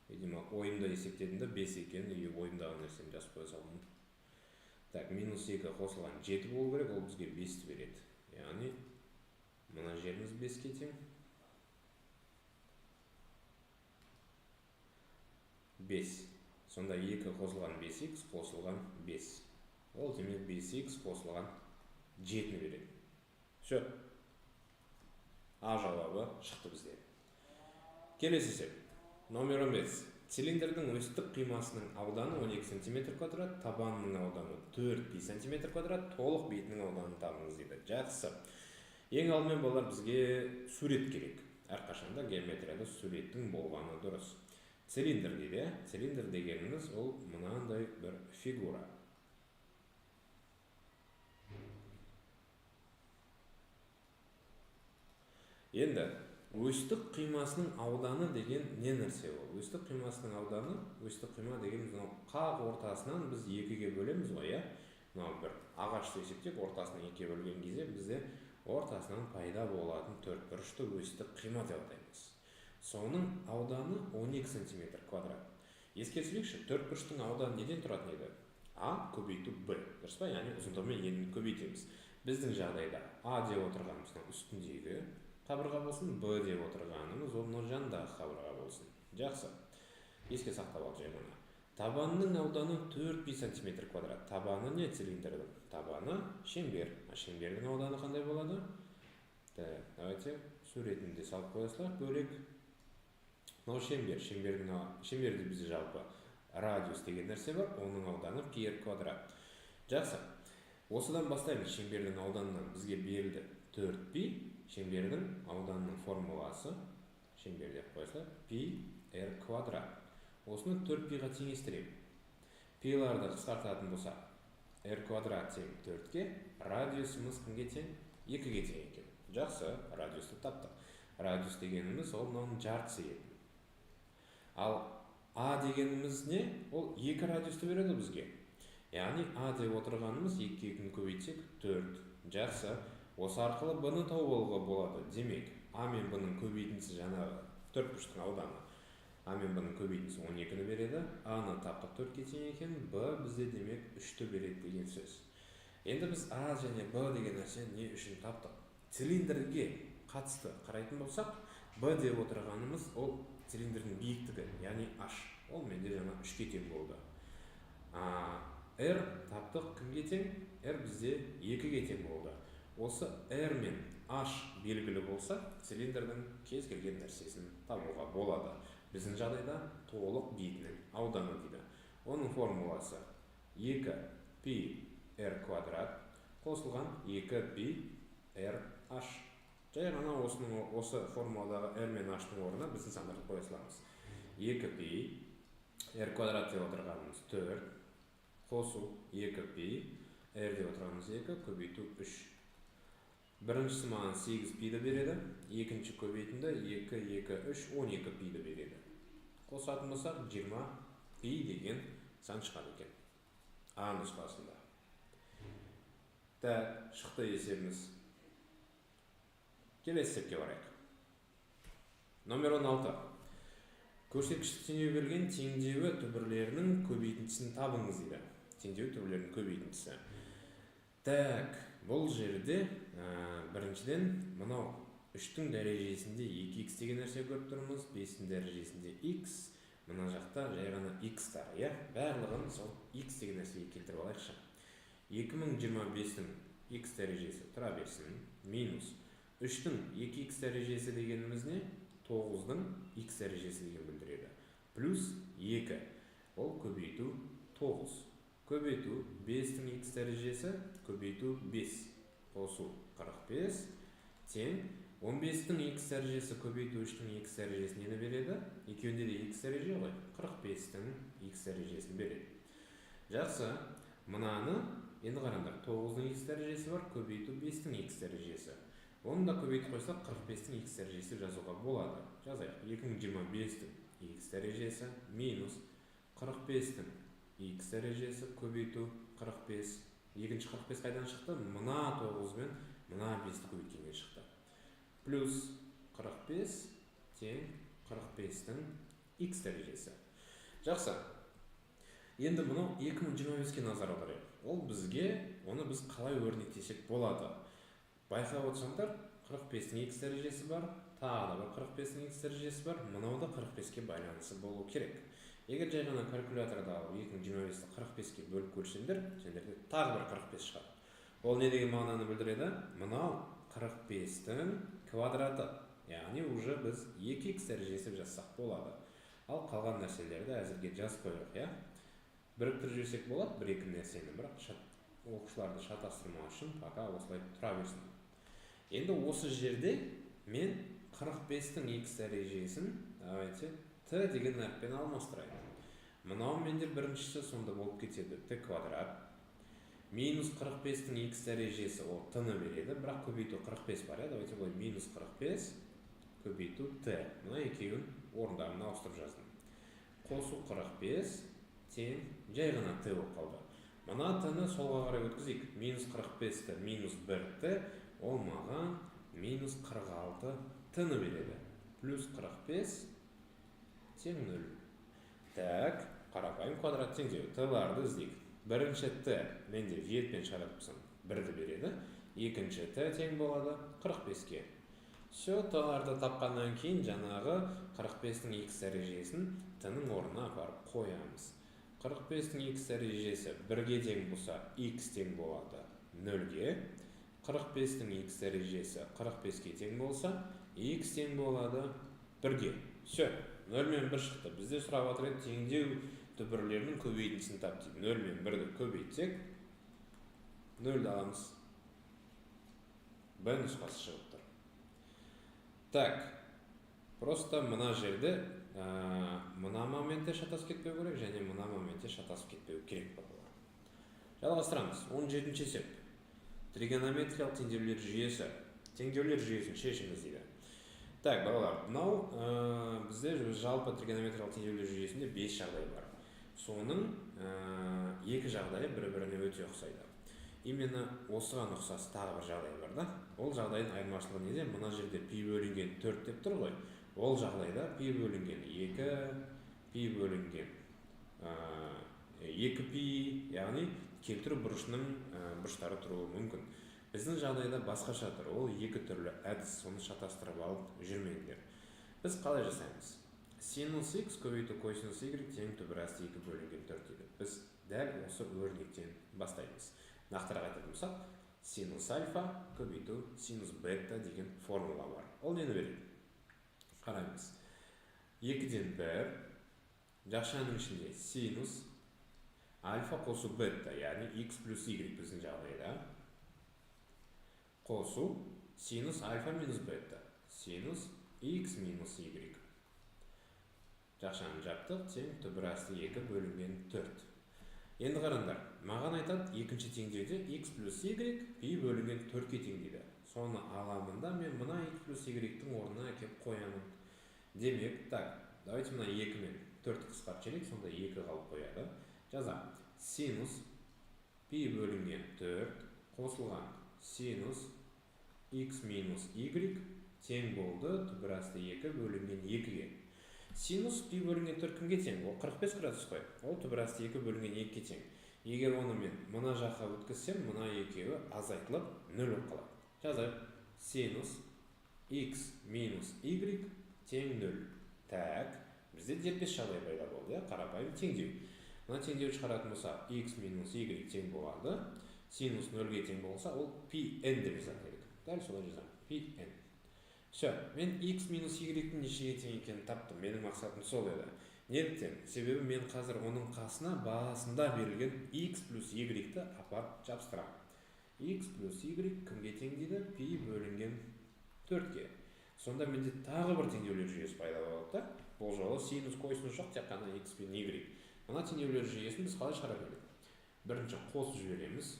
Видимо, ойымда есептедім да 5 екен, и ойымдағы нәрсені жазып қоя салдым. Так, минус 2 қосылған 7 болу керек, ол бізге 5 береді. Яғни, мына жеріміз 5-ке тең. 5. Сонда 2 қосылған 5х қосылған 5. Ол демек 5х қосылған 7 береді. Все. А жауабы шықты бізде. Келесі есеп. Номер 15. Цилиндрдің үстік қимасының ауданы 12 см квадрат, табанының ауданы 4 пи см квадрат, толық бетінің ауданын табыңыз дейді. Жақсы. Ең алдымен болар бізге сурет керек. Әрқашанда геометрияда суреттің болғаны дұрыс. Цилиндр дейді. Цилиндр дегеніміз ол мынандай бір фигура. Енді өстік қимасының ауданы деген не нәрсе ол? Өстік қимасының ауданы, өстік қима дегеніміз қақ ортасынан біз 2-ге бөлеміз ғой, иә? Мынау бір ағашты есептеп, ортасынан 2-ге бөлген кезде бізде ортасынан пайда болатын төртбұрышты өстік қима деп атаймыз. Соның ауданы 12 см квадрат. Ескерсек, төртбұрыштың ауданы неден тұратын еді? А көбейту Б. Дұрыс па? Яғни ұзындығымен енін көбейтеміз. Біздің жағдайда А деп отырғанымыздың үстіндегі қабырға болсын, Б деп отырғанымыз оның жанындағы қабырға болсын. Жақсы. Еске сақтап ал жай ғана. Табанның ауданы 4 пи см квадрат. Табаны не цилиндрдің? Табаны шеңбер. Шеңбердің ауданы қандай болады? Давайте суретінде салып қоясылар. Бөлек. Мынау шеңбер. Шеңберде бізде жалпы радиус деген нәрсе бар. Оның ауданы пи р квадрат. Жақсы. Осыдан бастаймыз. Шеңбердің ауданынан бізге берілді 4 пи. Шеңбердің ауданының формуласы шеңберде қойсақ пи р квадрат. Осыны 4 пиға теңестірем. Пиларды қысқартатын болса р квадрат тең 4-ке, радиусымыз кімге тең? 2-ге тең екен. Жақсы, радиусты таптық. Радиус дегеніміз ол мынаның жартысы еді. Ал А дегеніміз не? Ол 2 радиусты береді бізге. Яғни А деп отырғанымыз 2-ні көбейтсек 4. Жақсы. Осы арқылы Б-ны тауып алуға болады. Демек, А мен Б-ның көбейтіндісі жаңағы төртбұрыштың ауданы. А мен Б-ның көбейтіндісі 12-ні береді. А-ны таптық 4-ке тең екен, Б бізде демек 3-ті береді деген сөз. Енді біз А және Б деген нәрсе не үшін таптық? Цилиндрге қатысты қарайтын болсақ, Б деп отырғанымыз ол цилиндрдің биіктігі, яғни H. Ол менде жаңа 3-ке тең болды. R таптық кімге тең? R бізде 2-ге тең болды. Осы R мен H белгілі болса, цилиндрдің кез келген нәрсесін табуға болады. Біздің жағдайда толық бетінің ауданы дейді. Оның формуласы 2 пи r квадрат қосылған 2 пи r h. Жай ғана осы формуладағы r мен h-тың орнына біздің сандарды қоя саламыз. 2 пи r квадрат деп отырғанымыз 4 қосу 2 пи r деп отырғанымыз 2 көбейту 3. Біріншісі маған 8 пиді береді, екінші көбейтінді 2, 2, 3, 12 пиді береді. Қосатын болсақ 20 пи деген сан шығады екен. А нұсқасында. Шықты есебіміз. Келесі есепке барайық. Номер 16. Көрсеткішті теңдеу берген теңдеуі түбірлерінің көбейтіндісін табыңыз дейді. Теңдеуі түбірлерінің көбейтіндісі. Бұл жерде біріншіден мынау 3-тің дәрежесінде 2х деген нәрсе көріп тұрмыз, 5-тің дәрежесінде x, мына жақта жай ғана x-тар, иә? Барлығын сол x деген нәрсеге келтіріп алайықшы. 2025-тің x дәрежесі тұра берсін, минус 3-тің 2x дәрежесі дегеніміз не? 9-дың x дәрежесі деген білдіреді. Плюс 2, ол көбейту 9. Көбейту 5-тің x дәрежесі, көбейту 5, қосу 45, тең 15-тің x дәрежесі көбейту 3-тің x дәрежесі нені береді? Екеуінде де x дәреже ғой, 45-тің x дәрежесін береді. Жақсы, мынаны, енді қараңдар, 9-тың x дәрежесі бар, көбейту 5-тің x дәрежесі. Оны да көбейтіп қойсақ 45-тің x дәрежесі жазуға болады. Жазайық, 2025-тің x дәрежесі минус 45-тің x дәрежесі көбейту 45. Екінші 45 қайдан шықты? Мына 9 мен мына 5-ті көбейткеннен шықты. Плюс 45 тең 45-тің x дәрежесі. Жақсы. Енді мұны 2025-ке назар аударайық. Ол бізге, оны біз қалай өрнектесек болады? Байқап отырсаңдар, 45-тің x дәрежесі бар, тағы да 45-тің x дәрежесі бар, мынау да 45-ке байланысы болу керек. Егер жай ғана калькуляторда 2025-ті 45-ке бөліп көрсеңдер, сендерде тағы бір 45 шығады. Ол не деген мағынаны білдіреді? Мынау 45-тің квадраты. Яғни уже біз 2x дәрежесі жазсақ болады. Ал қалған нәрселерді әзірге жазып қойдық, иә? Біріктіріп жіберсек болады, бір-екі нәрсені, бірақ оқушыларды шатастырмау үшін пока осылай тұра берсін. Енді осы жерде мен 45-тің x дәрежесін, давайте, t деген әріппен алмастырайын. Мынау менде біріншісі сонда болып кетеді, t квадрат. Минус 45-тің x дәрежесі ол t-ны береді, бірақ көбейту 45 бар, давайте бұл минус 45 көбейту t. Мына екеуін орындарына ауыстырып жаздым. Қосу 45 тең жай ғана t болып қалды. Мына t-ны солға қарай өткізейік. Минус 45-ті минус 1t, ол маған минус 46 t-ны береді. Плюс 45 тең 0. Так, қарапайым квадрат теңдеу. T-ларды іздейік. Бірінші t менде 7-пен шығаратын 1-ді береді. Екінші t тең болады 45-ке. Все, t-ларды тапқаннан кейін жаңағы 45-тің x дәрежесін t-ның орнына апарып қоямыз. 45-тің x дәрежесі 1-ге тең болса, x тең болады 0-ге. 45-тің x дәрежесі 45-ке тең болса, x тең болады 1-ге. Все, 0 мен 1 шықты. Бізде сұрап отырады теңдеу түбірлерінің көбейтіндісін тап дейді. 0 мен 1-ді көбейтсек, 0-ді аламыз. Б нұсқасы шығып тұр. Так, просто мына жерде мына моментте шатасып кетпеу керек, және мына моментте шатасып кетпеу керек балалар. Жалғастырамыз. 17-ші есеп. Тригонометриялық теңдеулер жүйесі. Теңдеулер жүйесін шешіңіз дейді. Так, балалар, мынау бізде жалпы тригонометриялық теңдеулер жүйесінде 5 жағдай бар. Соның 2 жағдайы бір-біріне өте ұқсайды. Именно осыған ұқсас тағы бір жағдай бар да. Ол жағдайдың айырмашылығы неде? Мына жерде пи бөлінген 4 деп тұр ғой. Ол жағдайда пи бөлінген 2, пи бөлінген 2π, яғни келтіру бұрышының бұрыштары тұруы мүмкін. Біздің жағдайда басқаша тұр. Ол 2 түрлі әдіс, соны шатастырып алып жүрмеңдер. Біз қалай жасаймыз? Синус x көбейту косинус y тең түбірасты 2 бөлінген 4 дейді. Біз дәл осы өрнектен бастаймыз. Нақтырақ айтатын болсақ, синус альфа көбейту синус бета деген формула бар. Ол нені береді? Қараймыз. 2-ден 1, жақшаның ішінде синус альфа қосу бета, яғни x плюс y біздің жағдайда. Қосу синус альфа минус бета, синус x минус y. Жақшаны жаптық, тең түбірасты 2 бөлінген 4. Енді қараңдар, маған айтады, екінші теңдеуде x плюс y пи бөлінген 4-ке тең дейді. Соны аламында мен мына x плюс y-тің орнына әкеп қоямын. Демек, так, давайте мына 2 мен 4 қысқарт жіберейік, сонда 2 қалып қояды. Жазам. Синус пи бөлінген 4 қосылған синус x минус y тең болды түбірасты 2 бөлінген 2-ге. Синус пи бөлінген 4 кімге тең? Ол 45 градус қой. Ол түбірасты 2 бөлінген 2-ге тең. Егер оны мен мына жаққа өткізсем, мына екеуі азайтылып 0 болып қалады. Жазайық. Синус x минус y тең 0. Так, бізде дербес жағдай пайда болды, қарапайым теңдеу. Мына теңдеу шығаратын болса, x минус y тең болады. Синус 0-ге тең болса, ол pn деп жазам керек. Дәл солай жазам. pn. Все, мен x минус y-дің нешеге тең екенін таптым. Менің мақсатым сол еді. Неліктен? Себебі мен қазір оның қасына басында берілген x плюс y-ті апарып жабыстырам. x плюс y кімге тең дейді? Пи бөлінген 4-ке. Сонда менде тағы бір теңдеулер жүйесі пайда болады. Бұл жолы синус косинус жоқ, тек қана x пен y. Мына теңдеулер жүйесін біз қалай шығара білдік? Бірінші қосып жібереміз.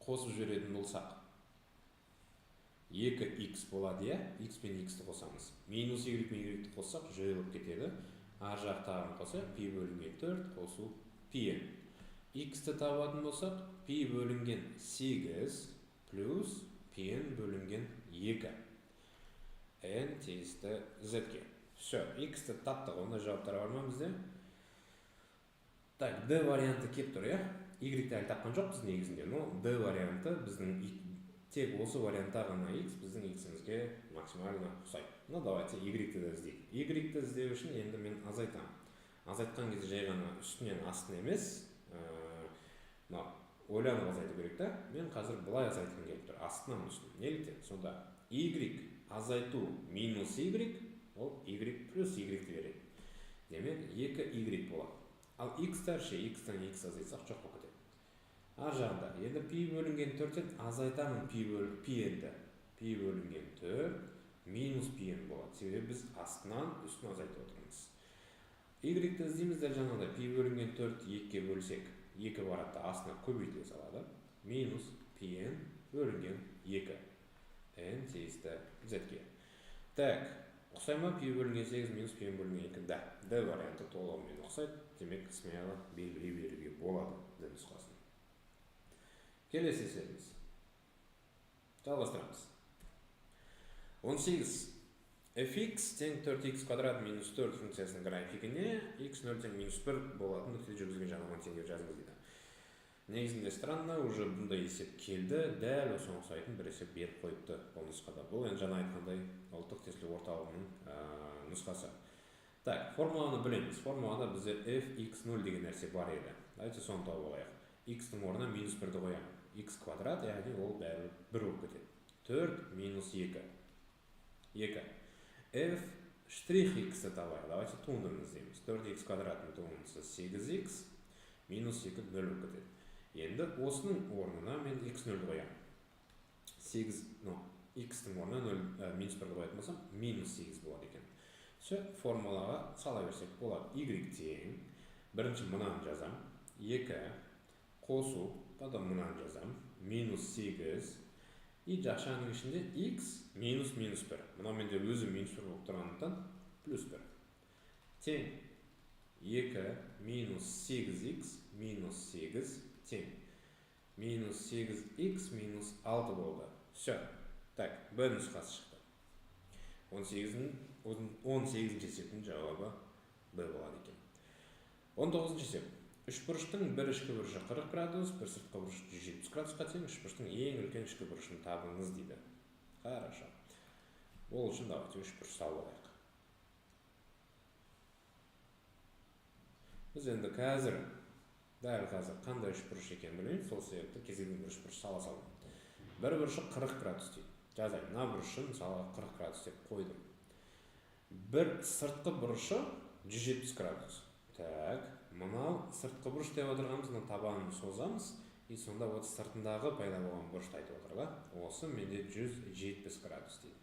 Қосып жіберетін болсақ 2x болады, иә? X пен x-ті қосамыз. Минус y пен y-ті қоссақ жойылып кетеді. Ар жақ тағын қоса пи бөлінген 4 қосу пи. X-ті табатын болсақ пи бөлінген 8 плюс пи бөлінген 2. N тесті z-ге. Все, x-ті таптық, онда жауаптар бар ма бізде? Так, D варианты келіп тұр, иә? Y-ті әлі тапқан жоқпыз негізінде, но D варианты біздің тек осы вариантта ғана x біздің x-імізге максимально ұқсайды. Ну, давайте y-ті де іздейік. Y-ті іздеу үшін енді мен азайтамын. Азайтқан кезде жай ғана үстінен астын емес, ойланып азайту керек та. Мен қазір былай азайтқым келіп тұр, астынан үстін. Неліктен? Сонда y азайту минус y, ол y плюс y-ті береді. Демек, 2y болады. Ал x-тар ше, x-тан x азайтсақ жоқ болып кетеді. Ар жағында, енді пи бөлінген 4-тен азайтамын пи енді. Пи бөлінген 4 минус пи енді болады. Себебі біз астынан үстін азайтып отырмыз. Y-ті іздейміз дәл жаңағыдай, пи бөлінген 4 2-ге бөлсек, 2 барады астына көбейтіле салады. Минус пи бөлінген 2. N тиісті z-ге. Так, ұқсайма пи бөлінген 8 минус пи бөлінген 2. Да, D варианты толығымен ұқсайды. Демек, смело белгілей беруге болады D нұсқасын. Келесі есебіміз. Жалғастырамыз. 18. fx тең 4x квадрат минус 4 функциясының графигіне x 0 тең минус 1 болатын нүкте жүргізген жағынан тең деп жазыңыз дейді. Негізінде странно, уже бұндай есеп келді, дәл осы ұқсайтын бір есеп беріп қойыпты бұл нұсқада. Бұл енді жаңа айтқандай ұлттық тестілеу орталығының нұсқасы. Так, формуланы білеміз. Формулада бізде fx0 деген нәрсе бар еді. Давайте соны тауып алайық. X-тің орнына минус 1-ді қоямын. X квадрат, яғни ол бәрі 1 болып кетеді. 4 минус 2. 2. F штрих x-ті табайық. Давайте туындыны іздейміз. 4x квадраттың туындысы 8x минус 2 0 болып кетеді. Енді осының орнына мен x0 қоямын. 8, x-тің орнына минус 1-ді қоятын болсам, минус 8 болады екен. Все, формулаға сала берсек болады. Y тең, бірінші мұнан жазам, 2 қосу, потом мұнан жазам, минус 8, и жақшаның ішінде x минус 1. Мұна менде өзі минус 1 болып тұрғандықтан плюс 1. Тең, 2 минус 8x минус 8 тең. Минус 8x минус 6 болды. Все, так, B нұсқасы шықты. 18 есептің жауабы B болады екен. 19 есеп. Үшбұрыштың бір ішкі бұрышы 40 градус, бір сыртқы бұрыш 170 градусқа тең, үшбұрыштың ең үлкен ішкі бұрышын табыңыз дейді. Хорошо. Ол үшін давайте үшбұрыш салып алайық. Біз енді дәл қазір қандай үшбұрыш екенін білмейміз, сол себепті кез келген бір үшбұрыш сала салдым. Бір бұрышы 40 градус дейді. Жазайын, мына бұрышы мысалы 40 градус деп қойдым. Бір сыртқы бұрышы 170 градус. Так, мынау сыртқы бұрыш деп отырғанымыз, мына табанын созамыз, и сонда вот сыртындағы пайда болған бұрышты айтып отырға. Осы менде 170 градус дейді.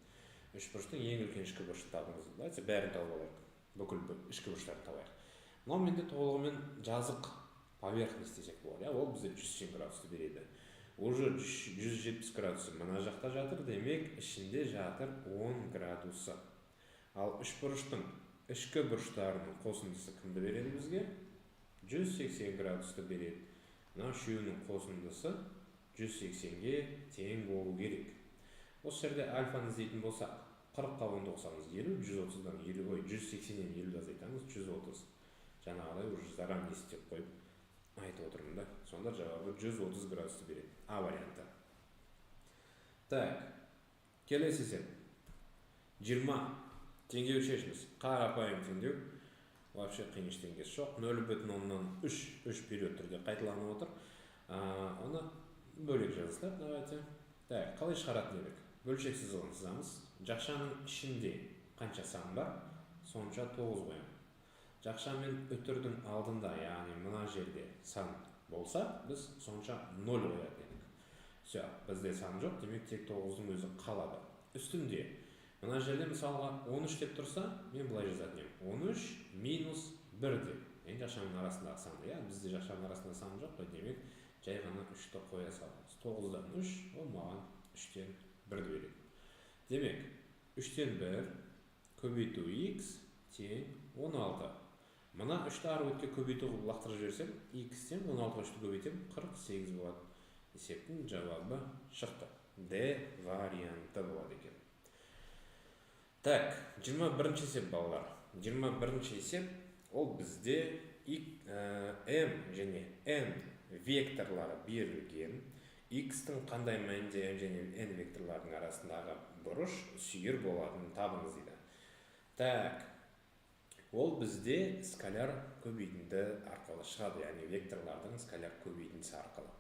Үшбұрыштың ең үлкен ішкі бұрышын табыңыз. Давайте бәрін тауып алайық. Бүкіл ішкі бұрыштарын табайық. Мынау менде толығымен жазық поверхность десек болады. Ол бізде 180 градусты береді. Уже 170 градусы мына жақта жатыр, демек ішінде жатыр 10 градусы. Ал үшбұрыштың ішкі бұрыштарының қосындысы кімді береді бізге? 180 градусты береді. Мына үшеуінің қосындысы 180-ге тең болу керек. Осы жерде альфаны іздейтін болсақ, 40-қа 10 қосамыз 50, 130-дан 180-нен 50 азайтамыз 130. Жаңағыдай уже заранее істеп қойып айтып отырмын да. Сонда жауабы 130 градусты береді. А варианты. Так, келесі есеп. 20 теңдеу шешіміз. Қарапайым теңдеу. Вообще қиын ештеңесі жоқ. 0,3 период түрде қайталанып отыр. Оны бөлек жазылар. Давайте. Так, қалай шығаратын едік? Бөлшек сызығын сызамыз. Жақшаның ішінде қанша сан бар? Сонша 9 қоямын. Жақша мен үтірдің алдында, яғни мына жерде сан болса, біз сонша 0 қоятын едік. Все, бізде сан жоқ, демек тек 9-дың өзі қалады. Үстінде, мына жерде мысалға 13 деп тұрса, мен былай жазатын едім. 13 минус 1 деп. Енді жақшаның арасындағы санды, бізде жақшаның арасында сан жоқ, демек жай ғана 3-ті қоя саламыз. 9-дан 3, ол маған 3-тен 1 береді. Демек, 3-тен 1 көбейту x тең 16. Мына 3-ті ары өтке көбейту лақтырып жіберсем, x-тен 16-ға 3-ті көбейтем, 48 болады. Есептің жауабы шықты. D варианты болады екен. Так, 21 есеп балалар. 21 есеп ол бізде m және n векторлары берілген. X-тің қандай мәнде m және n векторларының арасындағы бұрыш сүйір болатынын табыңыз дейді. Так, ол бізде скаляр көбейтінді арқылы шығады, яғни векторлардың скаляр көбейтіндісі арқылы.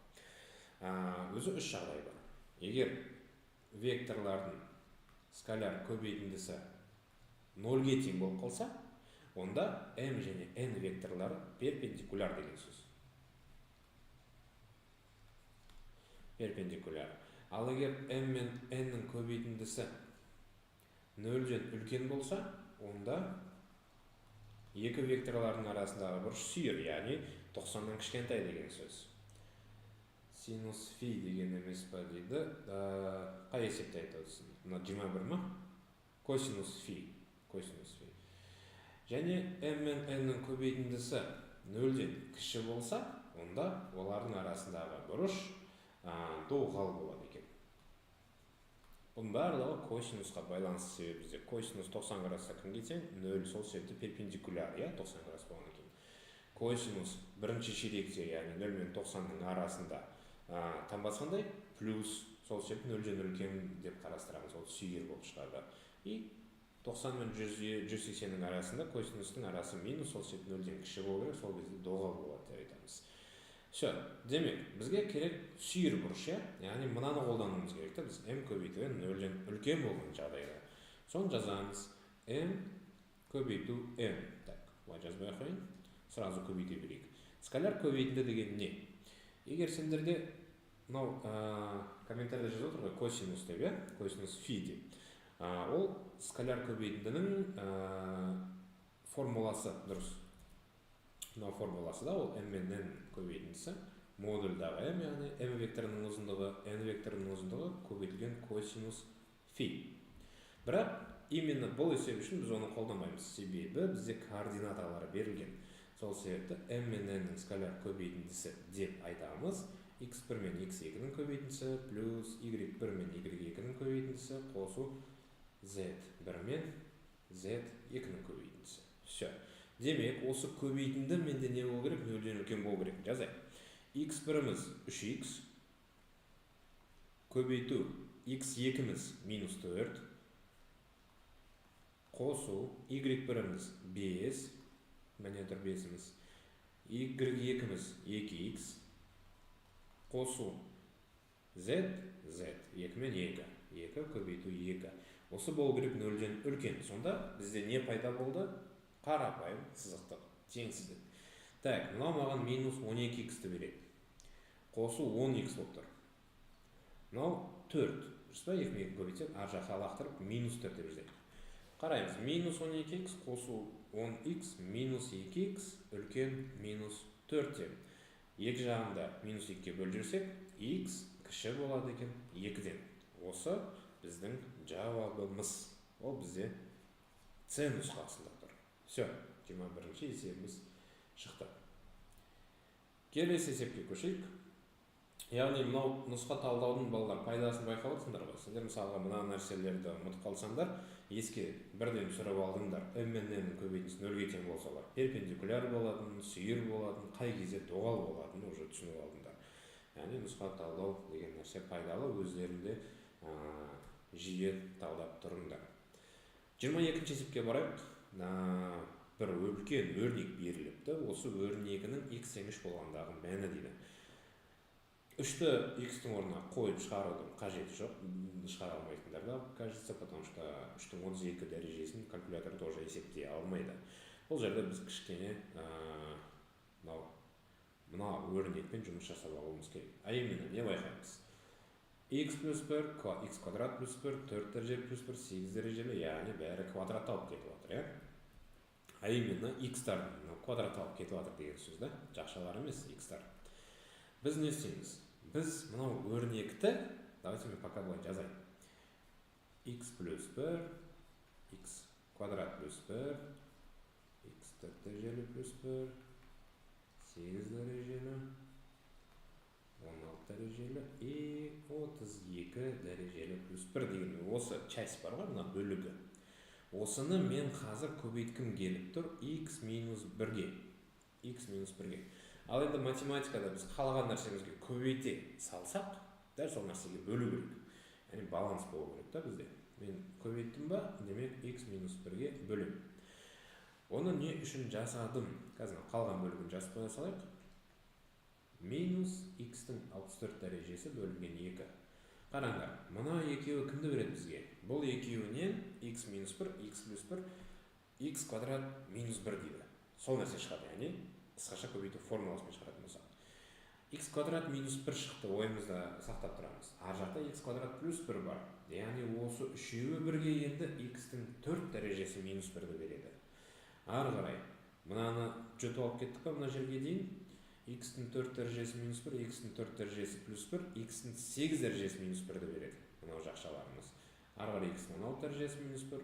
Өзі үш жағдай бар. Егер векторлардың скаляр көбейтіндісі 0-ге тең болып қалса, онда m және n векторлары перпендикуляр деген сөз. Перпендикуляр. Ал егер m мен n-нің көбейтіндісі 0-ден үлкен болса, онда екі векторлардың арасындағы бұрыш сүйір, яғни 90-нан кішкентай деген сөз. Синус фи деген емес па дейді. Қай есепте айтады? Мына 21 ма? Косинус фи. Және m мен n-нің көбейтіндісі 0-ден кіші болса, онда олардың арасындағы бұрыш доғал болады екен. Бұның барлығы косинусқа байланысты себебі бізде косинус 90 градусқа кімге тең? 0, сол себепті перпендикуляр, 90 градус болған екен. Косинус бірінші ширекте, яғни 0 мен 90-ның арасында басқандай плюс, сол себепті 0-ден үлкен деп қарастырамыз, ол сүйір болып шығады. И 90 мен 180-ның арасында косинустың арасы минус, сол себепті 0-ден кіші болу керек, сол кезде доғал болады деп айтамыз. Демек, бізге керек сүйір бұрыш, яғни мынаны қолдануымыз керек. Біз m көбейту n 0-ден үлкен болған жағдайда. Соны жазамыз. m көбейту n. Так, бұлай жазбай қойын. Сразу көбейте берейік. Скаляр көбейтінді деген не? Егер сендерде мынау комментарийде жазып отыр ғой, косинус деп, косинус фи деп. Ол скаляр көбейтіндінің формуласы дұрыс. Мынау формуласы да, ол m мен n көбейтіндісі модульдағы m, яғни m векторының ұзындығы, n векторының ұзындығы көбейтілген косинус фи. Бірақ именно бұл есеп үшін біз оны қолданбаймыз, себебі бізде координаталары берілген. Сол себепті m мен n-нің скаляр көбейтіндісі деп айтамыз. x1 мен x2-нің көбейтіндісі плюс y1 мен y2-нің көбейтіндісі қосу z1 мен z2-нің көбейтіндісі. Демек, осы көбейтінді менде не болу керек? 0-ден үлкен болу керек. Жазайық. x1-іміз 3x, көбейту x2-іміз минус 4, қосу y1-іміз 5, мәне тұр 5-іміз, y2-іміз 2x, қосу z, 2 мен 2, 2 көбейту 2. Осы болу керек 0-ден үлкен. Сонда бізде не пайда болды? Қарапайым сызықтық, теңсіздік. Так, мынау маған минус 12x-ті береді. Қосу 10x болып тұр. Мынау 4. Дұрыс па? 2-2 көбейтсек, ар жаққа лақтырып минус 4 деп жазайық. Қараймыз, минус 12x қосу 10x минус 2x үлкен минус 4 деп. Екі жағында минус 2-ге бөліп жүрсек, x кіші болады екен 2-ден. Осы біздің жауабымыз. Ол бізде С нұсқасында тұр. 21-ші есебіміз шықты. Келесі есепке көшейік. Яғни мынау нұсқа талдаудың балалар пайдасын байқап отырсыңдар ғой. Сендер мысалға мына нәрселерді ұмытып қалсаңдар, еске бірден түсіріп алдыңдар. m мен n-нің көбейтіндісі 0-ге тең болсалар, перпендикуляр болатын, сүйір болатын, қай кезде доғал болатын уже түсініп алдыңдар. Яғни нұсқа талдау деген нәрсе пайдалы, өздерінде жиі талдап тұрыңдар. 22-ші есепке барайық. Бір үлкен өрнек беріліпті. Осы өрнегінің x тең 3 болғандағы мәні дейді. 3-ті x-тің орнына қойып шығарудың қажеті жоқ. Шығара алмайтындар да, кажется, потому что 3-тің 32 дәрежесін калькулятор тоже есептей алмайды. Бұл жерде біз кішкене мына өрнекпен жұмыс жасап алуымыз керек. Именно не байқаймыз? x плюс 1, x квадрат плюс 1, 4 дәрежелі плюс 1, 8 дәрежелі, яғни бәрі квадрат алып кетіп отыр, именно x-тардың квадрат алып кетіп отыр деген сөз, жақшалар емес x-тар. Біз не істейміз? Біз мынау өрнекті, давайте мен пока былай жазайын. x плюс 1, x квадрат плюс 1, x 4 дәрежелі плюс 1, 8 дәрежелі, 16 дәрежелі и 32 дәрежелі плюс 1 деген осы часть бар ғой, мына бөлігі. Осыны мен қазір көбейткім келіп тұр x минус 1-ге. Ал енді математикада біз қалаған нәрсемізге көбейте салсақ, дәл сол нәрсеге бөлу керек. Яғни баланс болу керек та бізде. Мен көбейттім ба, демек x минус 1-ге бөлем. Оны не үшін жасадым? Қазір қалған бөлігін жазып қоя салайық. Минус x-тің 64 дәрежесі бөлінген 2. Қараңдар, мына екеуі кімді береді бізге? Бұл екеуінен x минус 1, x плюс 1, x квадрат минус 1 дейді. Сол нәрсе шығады, яғни қысқаша көбейту формуласымен шығаратын болсақ. X квадрат минус 1 шықты, ойымызда сақтап тұрамыз. Ар жақта x квадрат плюс 1 бар. Яғни осы үшеуі бірге енді x-тің 4 дәрежесі минус 1-ді береді. Ары қарай, мынаны жұтып алып кеттік па мына жерге дейін? X-тің 4 дәрежесі минус 1, x-тің 4 дәрежесі плюс 1, x-тің 8 дәрежесі минус 1-ді береді. Мынау жақшаларымыз. Ары қарай x-тің 16 дәрежесі минус 1,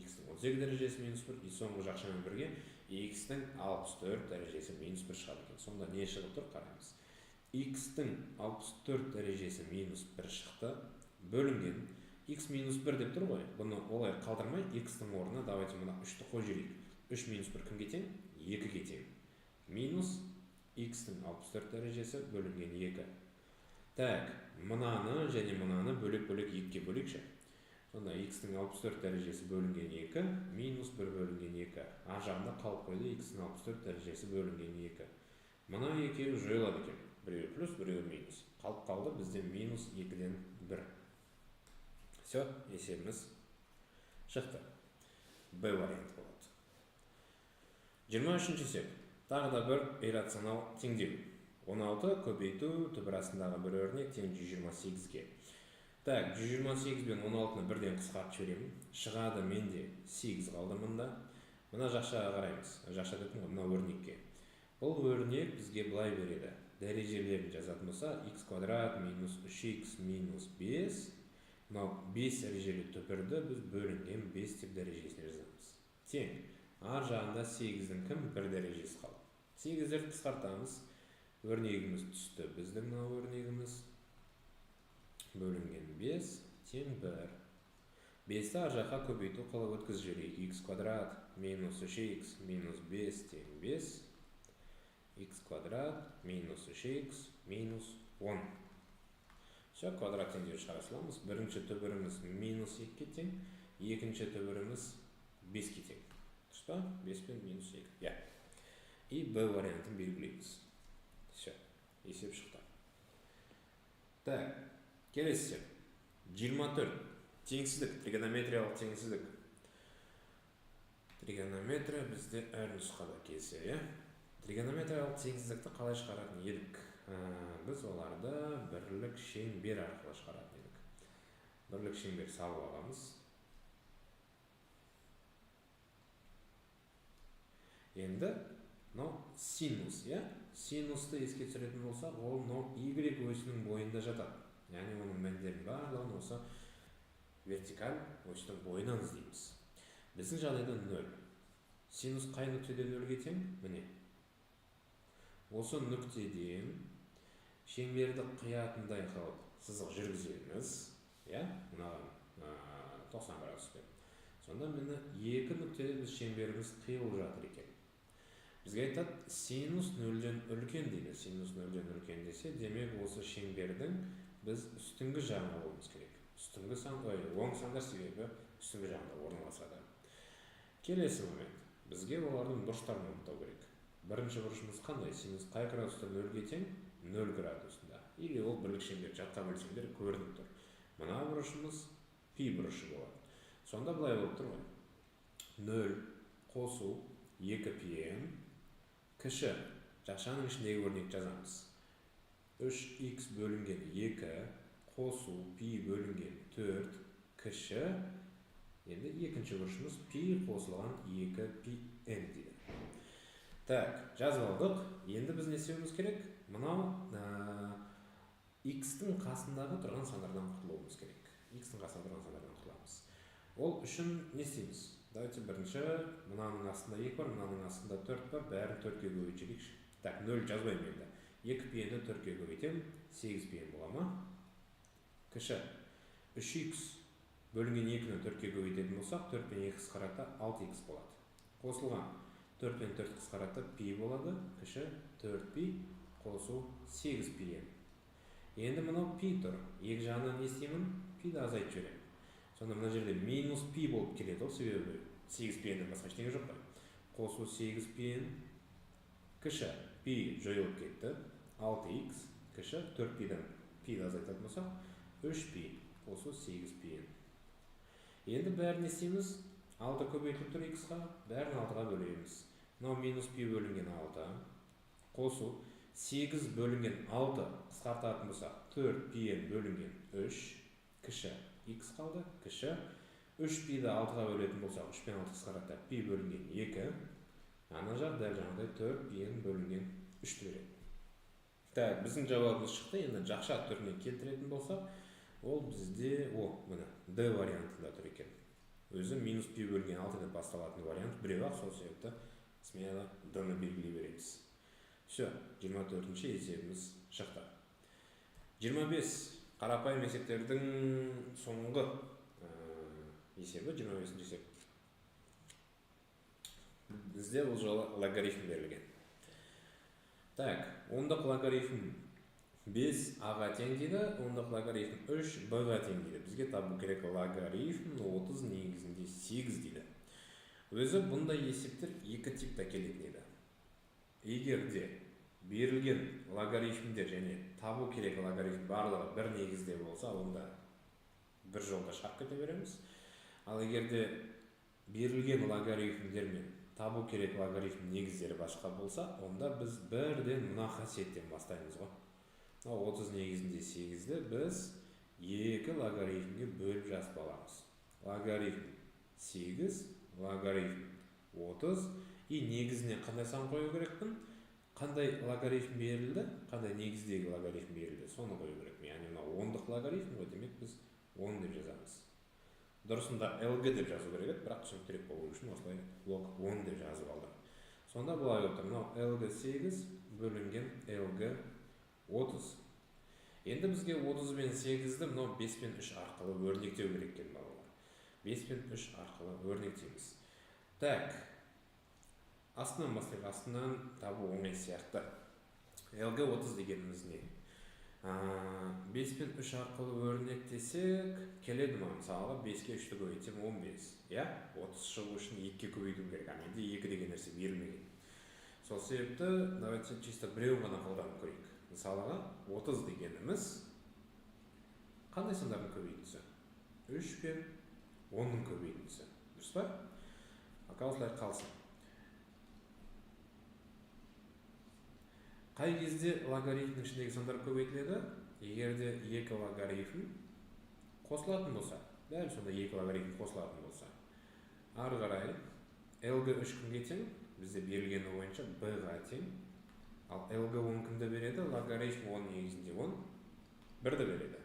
x-тің 18 дәрежесі минус 1, и соңғы жақшамен бірге x-тің 64 дәрежесі минус 1 шығады екен. Сонда не шығып тұр? Қараймыз. X-тің 64 дәрежесі минус 1 шықты, бөлінген x минус 1 деп тұр ғой. Бұны олай қалдырмай, x-тің орнына давайте мына 3-ті қой жүрейік. 3 минус 1 кімге тең? 2-ге тең. Минус x-тің 64 дәрежесі бөлінген 2. Так, мынаны және мынаны бөлек-бөлек 2-ге бөлейікші. Сонда x-тің 64 дәрежесі бөлінген 2, минус 1 бөлінген 2. Ар жағында қалып қойды x-тің 64 дәрежесі бөлінген 2. Мына екеуі жойылады екен. Біреуі плюс, біреуі минус. Қалып қалды бізде минус 2-ден 1. Все, есебіміз шықты. Б варианты болады. 23-ші есеп. Тағы да бір иррационал теңдеу. 16 көбейту түбірасындағы бір өрнек тең 128-ге. Так, 128 бен 16-ны бірден қысқартып жіберемін. Шығады менде 8 қалды мұнда. Мына жақшаға қараймыз. Жақша дейтін ғой, мына өрнекке. Бұл өрнек бізге былай береді. Дәрежелерін жазатын болса, x квадрат минус 3x минус 5. Мынау 5 дәрежелі түбірді біз бөлінген 5 деп дәрежесіне жазамыз. Тең. Ар жағында 8-дің кім? 1 дәрежесі қалды. 8-дерді қысқартамыз. Өрнегіміз түсті. Біздің мынау өрнегіміз бөлінген 5 тең 1. 5-ті ар жаққа көбейту қылып өткізіп жіберейік. X квадрат минус 3x минус 5 тең 5. X квадрат минус 3x минус 10. Все, квадрат теңдеу шығара саламыз. Бірінші түбіріміз минус 2-ге тең, екінші түбіріміз 5-ге тең. Дұрыс па? 5 пен минус 2. Я. И Б вариантын белгілейміз. Все, есеп шықты. Так, келесі. 24. Теңсіздік, тригонометриялық теңсіздік. Тригонометрия бізде әр нұсқада келсе, я? Тригонометриялық теңсіздікті қалай шығаратын едік? Біз оларды бірлік шеңбер арқылы шығаратын едік. Бірлік шеңбер салып аламыз. Енді мынау синус, я? Синусты еске түсіретін болсақ, ол мынау y осінің бойында жатады. Яғни оның мәндерін барлығын осы вертикаль осының бойынан іздейміз. Біздің жағдайда 0. Синус қай нүктеде 0-ге тең? Міне. Осы нүктеден шеңберді қиятындай қылып сызық жүргіземіз. Я? Мынаған 90 градуспен. Сонда мені екі нүктеде біз шеңберіміз қиылып жатыр екен. Бізге айтады, синус 0-ден үлкен дейді. Синус 0-ден үлкен десе, демек осы шеңбердің біз үстіңгі жағына болуымыз керек. Үстіңгі сан, оң сандар себебі үстіңгі жағында орналасады. Келесі момент. Бізге олардың бұрыштарын анықтау керек. Бірінші бұрышымыз қандай? Синус қай градуста 0-ге тең? 0 градусында. Или ол бірлік шеңбер жатқа бөлсеңдер көрініп тұр. Мына бұрышымыз пи бұрышы болады. Сонда былай болып тұр ғой. 0 қосу 2πm кіші жақшаның ішіндегі өрнек жазамыз. 3x бөлінген 2 қосу пи бөлінген 4 кіші. Енді екінші бұрышымыз пи қосылған 2πm дейді. Так, жазып алдық. Енді біз не істеуіміз керек? Мынау x-тің қасындағы тұрған сандардан құтылуымыз керек. X-тің қасында тұрған сандардан құтыламыз. Ол үшін не істейміз? Давайте бірінші, мынаның астында 2 бар, мынаның астында 4 бар, бәрін 4-ге көбейтейікші. Так, 0 жазбаймын енді. 2πmді 4-ге көбейтем, 8πm бола ма? Кіші 3x бөлінген 2-ні 4-ке көбейтетін болсақ, 4 пен 2 қысқаратта 6x болады. Қосылған 4 пен 4 қысқаратта пи болады, кіші 4π қосу 8π. Енді мынау пи тұр. Екі жағынан не істеймін? Пиді азайтып жіберемін. Сонда мына жерде минус пи болып келеді, себебі 8π-ден басқа ештеңе жоқ қой. Қосу 8π кіші пи жойылып кетті. 6x кіші 4π-ден пиді азайтатын болсақ, 3π қосу 8π. Енді бәрін істейміз. 6 көбейтіліп тұр x-ға, бәрін 6-ға бөлеміз. Мынау минус пи бөлінген 6. Қосу 8 бөлінген 6 қысқартатын болсақ, 4π бөлінген 3 кіші x қалды, кіші 3π-ді 6-ға бөлетін болсақ, 3 пен 6 қысқаратта пи бөлінген 2. Ана жақ дәл жаңағыдай 4π бөлінген 3 береді. Так, біздің жауабымыз шықты. Енді жақша түріне келтіретін болсақ, ол бізде міне D вариантында тұр екен. Өзі минус пи бөлінген 6 деп басталатын вариант біреу-ақ, сол себепті смело D-ны белгілей береміз. Все, 24-ші есебіміз шықты. 25 қарапайым есептердің соңғы есебі, 25-ші есеп. Бізде бұл жолы логарифм берілген. Так, ондық логарифм 5a-ға тең дейді, ондық логарифм 3b-ға тең дейді. Бізге табу керек логарифм 30 негізінде 8 дейді. Өзі бұндай есептер екі типта келетін еді. Егер де берілген логарифмдер және табу керек логарифм барлығы бір негізде болса, онда бір жолда шығып кете береміз. Ал егер де берілген логарифмдер мен табу керек логарифм негіздері басқа болса, онда біз бірден мына қасиеттен бастаймыз ғой. 30 негізінде 8-ді біз 2 логарифмге бөліп жазып аламыз. Логарифм 8, логарифм 30, и негізіне қандай сан қою керекпін? Қандай логарифм берілді, қандай негіздегі логарифм берілді, соны қою керекпін. Яғни мына 10-дық логарифм ғой, демек біз 10 деп жазамыз. Дұрысында LG деп жазу керек, бірақ түсініктірек болу үшін осылай лог 10 деп жазып алдым. Сонда былай отыр, LG 8 бөлінген LG 30. Енді бізге 30 мен 8-ді 5 пен 3 арқылы өрнектеу керек екен балалар. 5 пен 3 арқылы өрнектейміз. Так, астынан бастайық, астынан табу оңай сияқты. LG 30 дегеніміз не? 5 пен 3 арқылы өрнектесек, келеді ма? Мысалға 5-ке 3-ті көбейтсем 15. 30 шығу үшін 2-ке көбейту керек. Менде 2 деген нәрсе берілмеген. Сол себепті, давайте чисто біреу ғана қолданып көрейік. Мысалға 30 дегеніміз қандай сандардың көбейтіндісі? 3 пен 10-ның көбейтіндісі. Дұрыс па? Осылай қалсын. Қай кезде логарифмнің ішіндегі сандар көбейтіледі? Егер де 2 логарифм қосылатын болса, дәл сонда 2 логарифм қосылатын болса, ары қарай LG 3 кімге тең? Бізде берілгені бойынша b-ға тең. Ал LG 10 кімді береді? Логарифм 10 негізінде 10 1-ді береді.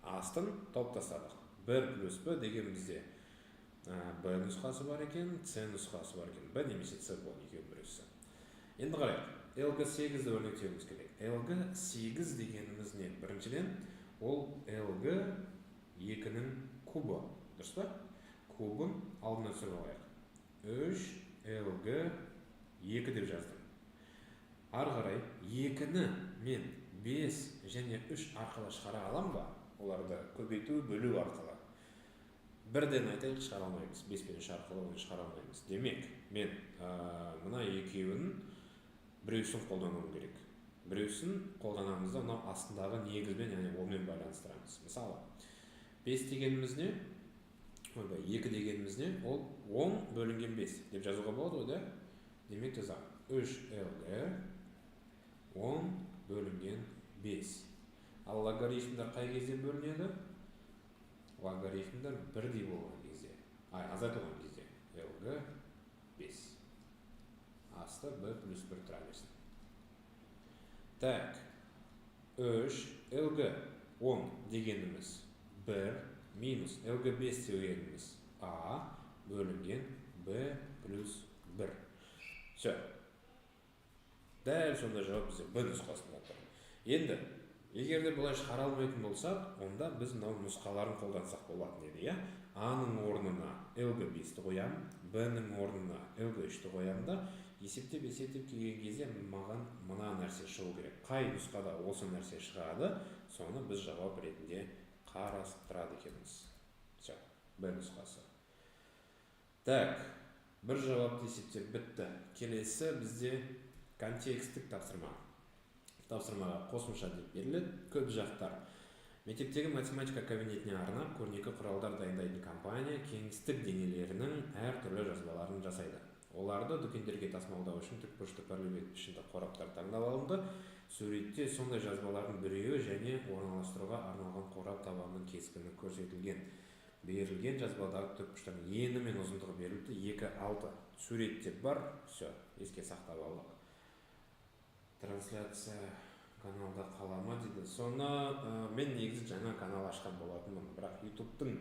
Астын тауып тастадық. 1 плюс b деген бізде b нұсқасы бар екен, c нұсқасы бар екен. b немесе c болды екеуі бірісі. Енді қарайық. LG 8-ді өрнектеуіміз керек. LG 8 дегеніміз не? Біріншіден, ол LG 2-нің кубы. Дұрыс па? Кубын алдына түсіріп алайық. 3 LG 2 деп жаздым. Ары қарай 2-ні мен 5 және 3 арқылы шығара алам ба? Оларды көбейту, бөлу арқылы. Бірден айтайық, шығара алмаймыз. 5 пен 3 арқылы оны шығара алмаймыз. Демек, мен мына екеуін біреусін қолдануым керек. Біреусін қолданамыз да, астындағы негізбен, яғни онымен байланыстырамыз. Мысалы, 5 дегеніміз не? 2 дегеніміз не? Ол 10 бөлінген 5 деп жазуға болады да? Демек жазам. 3LG 10 бөлінген 5. Ал логарифмдар қай кезде бөлінеді? Логарифмдар бірдей болған кезде. Азайтылған кезде. LG 5. Асты b плюс 1 тұра берсін. Так, 3 LG 10 дегеніміз 1 минус LG 5 дегеніміз a бөлінген b плюс 1. Все. Дәл сонда жауап бізде b нұсқасында тұр. Енді, егер де бұлай шығара алмайтын болсақ, онда біз мынау нұсқаларын қолдансақ болатын еді, А-ның орнына LG5-ті қоямын, Б-ның орнына LG3-ті қоямын да, есептеп келген кезде маған мына нәрсе шығу керек. Қай нұсқада осы нәрсе шығады, соны біз жауап ретінде қарастырады екенбіз. Все, Б нұсқасы. Так, бір жауапты есептеп бітті. Келесі бізде контекстік тапсырма. Тапсырмаға қосымша деп беріледі. Көп жақтар. Мектептегі математика кабинетіне арнап, көрнекі құралдар дайындайтын компания кеңістік денелерінің әр түрлі жазбаларын жасайды. Оларды дүкендерге тасымалдау үшін тікбұрышты параллель пішінді қораптар таңдап алынды. Суретте сондай жазбалардың біреуі және орналастыруға арналған қорап табанының кескіні көрсетілген. Берілген жазбадағы тікбұрыштардың ені мен ұзындығы берілді. 2,6 сурет бар. Все, еске сақтап алдық. Трансляция каналда қалама дейді. Соны мен негізі жаңа канал ашқан болатынмын, бірақ YouTube'тың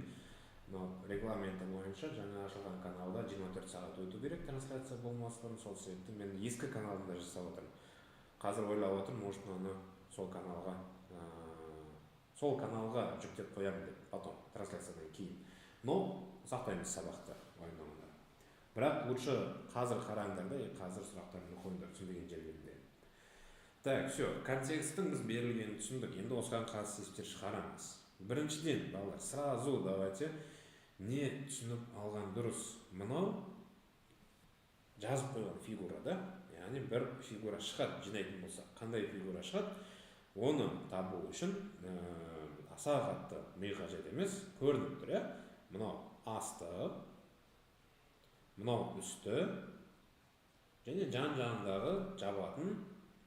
регламенті бойынша жаңа ашылған каналда 24 сағат өту керек трансляция болмас бұрын. Сол себепті мен ескі каналымда жасап отырмын. Қазір ойлап отырмын, может оны сол каналға жүктеп қоямын деп, потом трансляциядан кейін. Но сақтаймыз сабақты ойнауында. Бірақ лучше қазір қараңдар да, қазір сұрақтарын қойыңдар түсінбеген жерлерінде. Так, все, контекстің біз берілгенін түсіндік. Енді осыған қатысты есептер шығарамыз. Біріншіден, балалар, сразу давайте не түсініп алған дұрыс. Мынау жазып қойған фигура да, яғни бір фигура шығады, жинайтын болса. Қандай фигура шығады? Оны табу үшін аса қатты ми қажет емес, көрініп тұр, мынау асты, мынау үсті және жан-жағындағы жабатын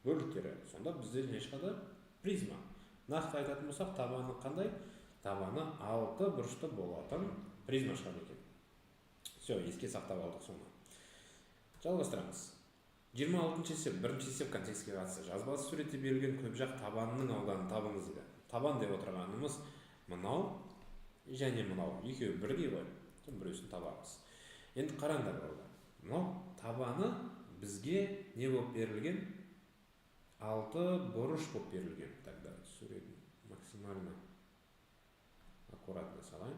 бөліктері. Сонда бізде не шығады? Призма. Нақты айтатын болсақ, табаны қандай? Табаны 6 бұрышты болатын призма шығады екен. Все, еске сақтап алдық соны. Жалғастырамыз. 26 есеп, бірінші есеп контекстке қатысты. Жазбасы суретте берілген көп жақ табанының ауданын табыңыз дейді. Табан деп отырғанымыз мынау және мынау. Екеуі бірдей ғой. Біреусін табамыз. Енді қараңдар балалар. Мынау табаны бізге не болып берілген? 6 бұрыш болып берілген. Тогда суретін максимально аккуратно салайын.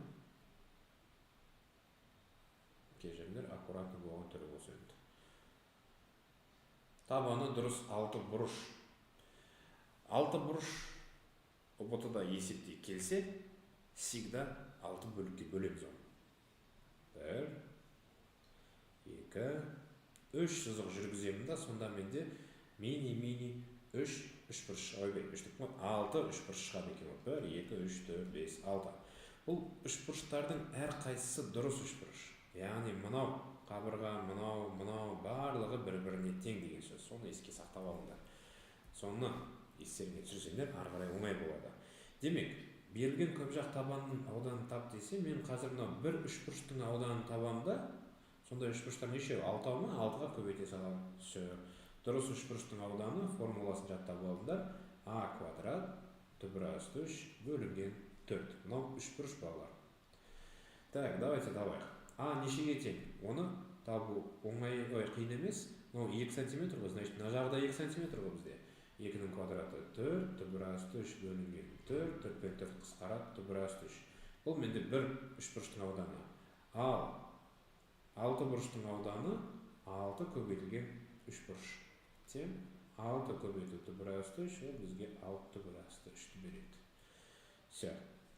Кей жерлер аккуратно болған түрі болса енді. Табаны дұрыс 6 бұрыш. 6 бұрыш ұбт-да есепте келсе, всегда 6 бөлікке бөлеміз оны. 1, 2, 3 сызық жүргіземін да, сонда менде мини 3 бұрыш шығады. 6 3 бұрыш шығады екен. 1, 2, 3, 4, 5, 6. Бұл 3 бұрыштардың әр қайсысы дұрыс 3 бұрыш. Яғни мынау қабырға, мынау барлығы бір-біріне тең деген сөз. Соны еске сақтап алыңдар. Соны естеріңе түсірсеңдер, ары қарай оңай болады. Демек, берілген көп жақ табанның ауданын тап десе, мен қазір мынау бір 3 бұрыштың ауданын табамын да, сонда 3 бұрыштар нешеу? 6 ма? 6-ға көбейте саламын. Дұрыс 3 бұрыштың ауданы формуласын жаттап алыңдар. А квадрат түбірі 3 бөлінген 4. Мынау 3 бұрыш балалар. Так, давайте давайық. А нешеге тең? Оны табу оңай, қиын емес. Мынау 2 см ғой, значит, мына жағда 2 см ғой бізде. 2-ның квадраты 4, түбірі 3 бөлінген 4, 4 пен 4 қысқарады, түбірі 3. Бұл менде бір 3 бұрыштың ауданы. Ал 6 бұрыштың ауданы 6 көбейтілген 3 бұрыш. 6 көбейту түбірі 3, ол бізге 6 түбірі 3 береді. Все,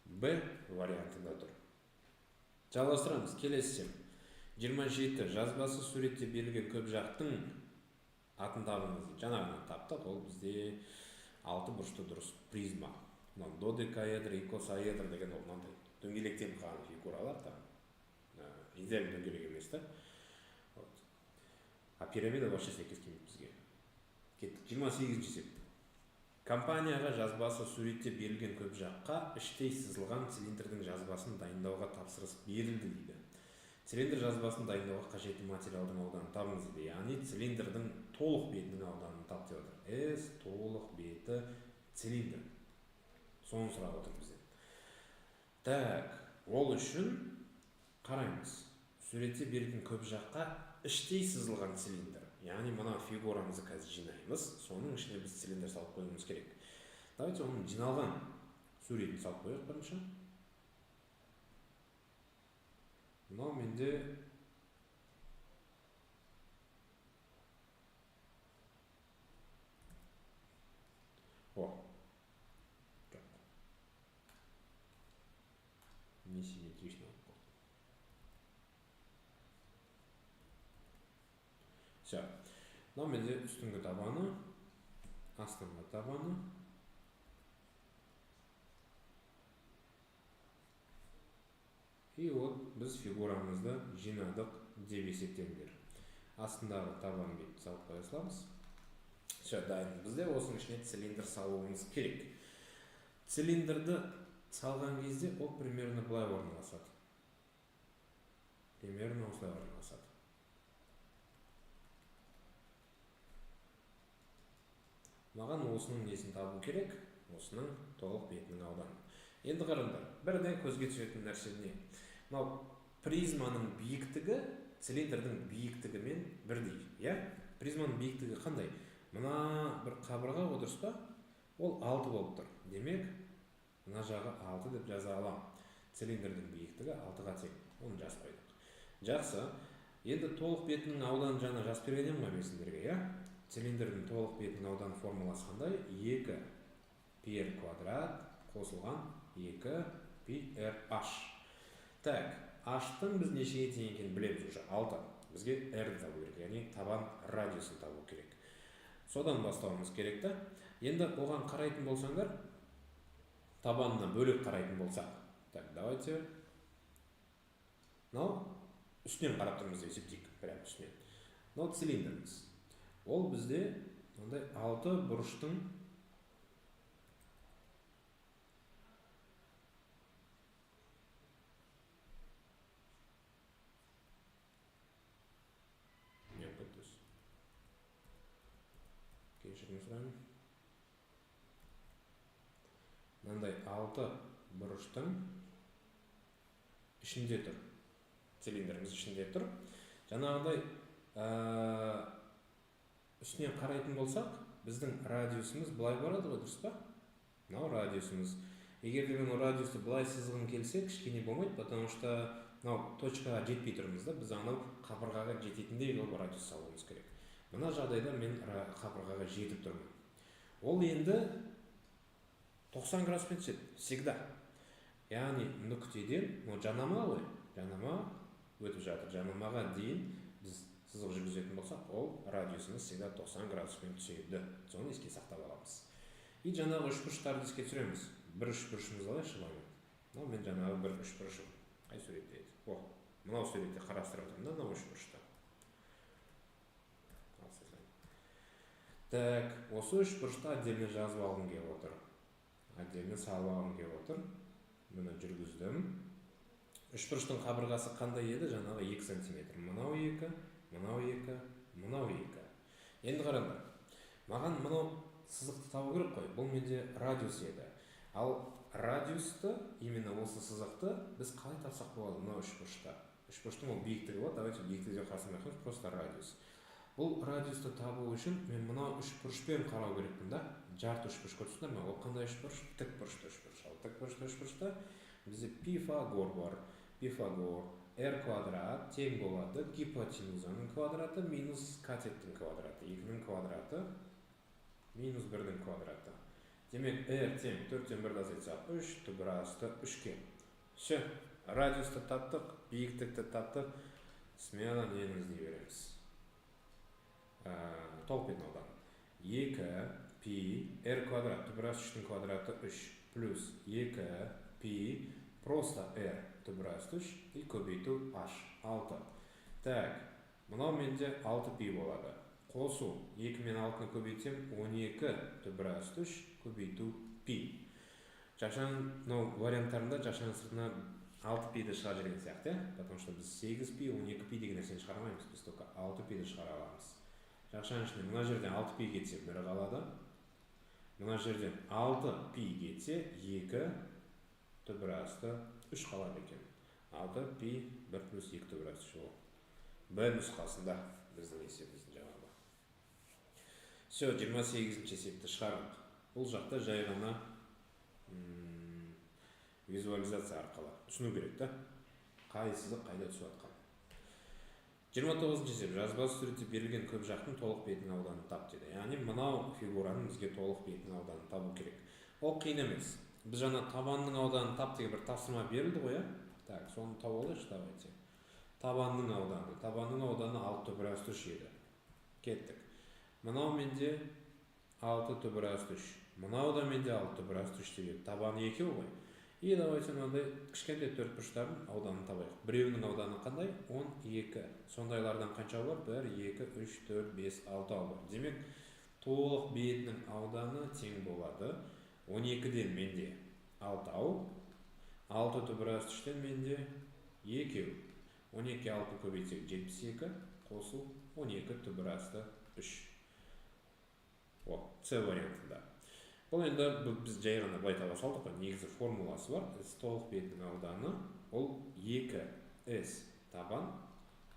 Б вариантында тұр. Жалғастырамыз. Келесі 27. Жазбасы суретте берілген көп жақтың атын табыңыз. Жаңағынан таптық, ол бізде 6 бұрышты дұрыс призма. Додекаэдр, икосаэдр деген ол мынандай дөңгелектен қалған фигуралар там. Идеально дөңгелек емес та. А пирамида вообще сәйкес келмейді бізге. Кеттік. 28 есеп. Компанияға жазбасы суретте берілген көп жаққа іштей сызылған цилиндрдің жазбасын дайындауға тапсырыс берілді дейді. Цилиндр жазбасын дайындауға қажетті материалдың ауданын табыңыз дейді. Яғни цилиндрдің толық бетінің ауданын тап деп отыр. S толық беті цилиндр. Соны сұрап отыр бізден. Так, ол үшін қараймыз. Суретте берілген көп жаққа іштей сызылған цилиндр. Яғни мына фигурамызды қазір жинаймыз. Соның ішіне біз цилиндр салып қойуымыз керек. Давайте оның жиналған суретін салып қояйық бірінші. Мынау менде несимметрично болып қалды. Все. Мынау менде үстіңгі табаны, астыңғы табаны. И вот біз фигурамызды жинадық деп есептеңдер. Астындағы табан бет салып қоя саламыз. Все, дайын. Бізде осының ішіне цилиндр салуымыз керек. Цилиндрді салған кезде ол примерно былай орналасады. Примерно осылай орналасады. Маған осының несін табу керек, осының толық бетінің ауданы. Енді қараңдар, бірден көзге түсетін нәрсе не? Мынау призманың биіктігі цилиндрдің биіктігімен бірдей, иә? Призманың биіктігі қандай? Мына бір қабырға ғой, дұрыс па? Ол 6 болып тұр. Демек, мына жағы 6 деп жаза алам. Цилиндрдің биіктігі 6-ға тең. Оны жазып қойдық. Жақсы. Енді толық бетінің ауданы жаңа жазып берген ма сіздерге, иә? Цилиндрдің толық бетінің ауданы формуласы қандай? 2 πr квадрат қосылған 2 πrh. Так, h-тың біз нешеге тең екенін білеміз уже, 6. Бізге r-ді табу керек, яғни табан радиусын табу керек. Содан бастауымыз керек та. Енді оған қарайтын болсаңдар, табанына бөлек қарайтын болсақ. Так, давайте. Мынау үстінен қарап тұрмыз деп есептейік, прям үстінен. Мынау цилиндріміз. Ол бізде мындай 6 бұрыштың мынандай 6 бұрыштың ішінде тұр. Цилиндріміз ішінде тұр. Жаңағыдай үстінен қарайтын болсақ, біздің радиусымыз былай барады ғой, дұрыс па? Мынау радиусымыз. Егер де мен радиусты былай сызғым келсе, кішкене болмайды, потому что мынау точкаға жетпей тұрмыз да, біз анау қабырғаға жететіндей радиус салуымыз керек. Мына жағдайда мен қабырғаға жетіп тұрмын. Ол енді 90 градуспен түседі, всегда. Яғни нүктеден, жанама ғой, жанама өтіп жатыр. Жанамаға дейін біз сызық жүргізетін болсақ, ол радиусымыз всегда 90 градуспен түседі. Соны еске сақтап аламыз. И жаңағы үшбұрыштарды еске түсіреміз. Бір үшбұрышымыз алайықшы бағана. Мынау мен жаңағы бір үшбұрышым. Қай суретте еді? Мынау суретте қарастырып отырмын да, мынау үшбұрышты. Так, осы үшбұрышты отдельно жазып алғым келіп отыр. Отдельно салып алғым келіп отыр. Мұны жүргіздім. Үшбұрыштың қабырғасы қандай еді? Жаңағы 2 см. Мынау 2, мынау 2, мынау 2. Енді қараңдар. Маған мынау сызықты табу керек қой. Бұл менде радиус еді. Ал радиусты, именно осы сызықты біз қалай тапсақ болады мынау үшбұрышта? Үшбұрыштың ол биіктігі болады. Давайте биіктігіне қарастырмайық, просто радиус. Бұл радиусты табу үшін мен мынау үшбұрышпен қарау керекпін да. Жарты үшбұрыш көрсеңдер ме? Ол қандай үшбұрыш? Тік бұрышты үшбұрыш. Ал тік бұрышты үшбұрышта бізде Пифагор бар. Пифагор r квадрат тең болады гипотенузаның квадраты минус катеттің квадраты. 2-ның квадраты минус 1-дің квадраты. Демек r тең 4-тен 1 азайтса 3, түбір асты 3-ке. Все, радиусты таптық, биіктікті таптық. Смело нені іздей береміз. Толық бетін аудан. 2 π r квадрат, түбір асты 3-тің квадраты 3, плюс 2 π просто r түбір асты 3 и көбейту h 6. Так, мынау менде 6 π болады. Қосу 2 мен 6-ны көбейтсем 12 түбір асты 3 көбейту π. Жақшаның варианттарында жақшаның сыртына 6 π-ді шыға жүрген сияқты, потому что біз 8 π, 12 π деген нәрсені шығарамаймыз, біз только 6 π-ді шығара аламыз. Жақшаның ішіне мына жерден 6 π кетсе 1 қалады. Мына жерден 6 π кетсе 2 түбір асты 3 қалады екен. 6 π 1 плюс 2 түбір асты 3. Б нұсқасында біздің есебіміздің жауабы. Все, 28-ші есепті шығардық. Бұл жақта жай ғана визуализация арқылы түсіну керек та. қай сызық қайда түсіп жатқан. 29-шы есеп, жазбасы суретте берілген көп жақтың толық бетінің ауданын тап дейді. Яғни мынау фигураның бізге толық бетінің ауданын табу керек. Ол қиын емес. Біз жаңа табанның ауданын тап деген бір тапсырма берілді ғой, Так, соны тауып алайықшы, давайте. Табанның ауданы 6/3 еді. Кеттік. Мынау менде 6/3. Мынау да менде 6/3 деп. Табаны екеу ғой. И давайте мынандай кішкентай төртбұрыштардың ауданын табайық. Біреуінің ауданы қандай? 12. Сондайлардан қанша бар? 1, 2, 3, 4, 5, 6 бар. Демек, толық бетінің ауданы тең болады. 12-ден менде 6, 6/3-тен менде 2. 12 6 көбейтсек 72, қосу 12/3. С вариантында. Бұл енді біз жай ғана былай таба салдық қой, негізі формуласы бар. Толық бетінің ауданы ол 2s табан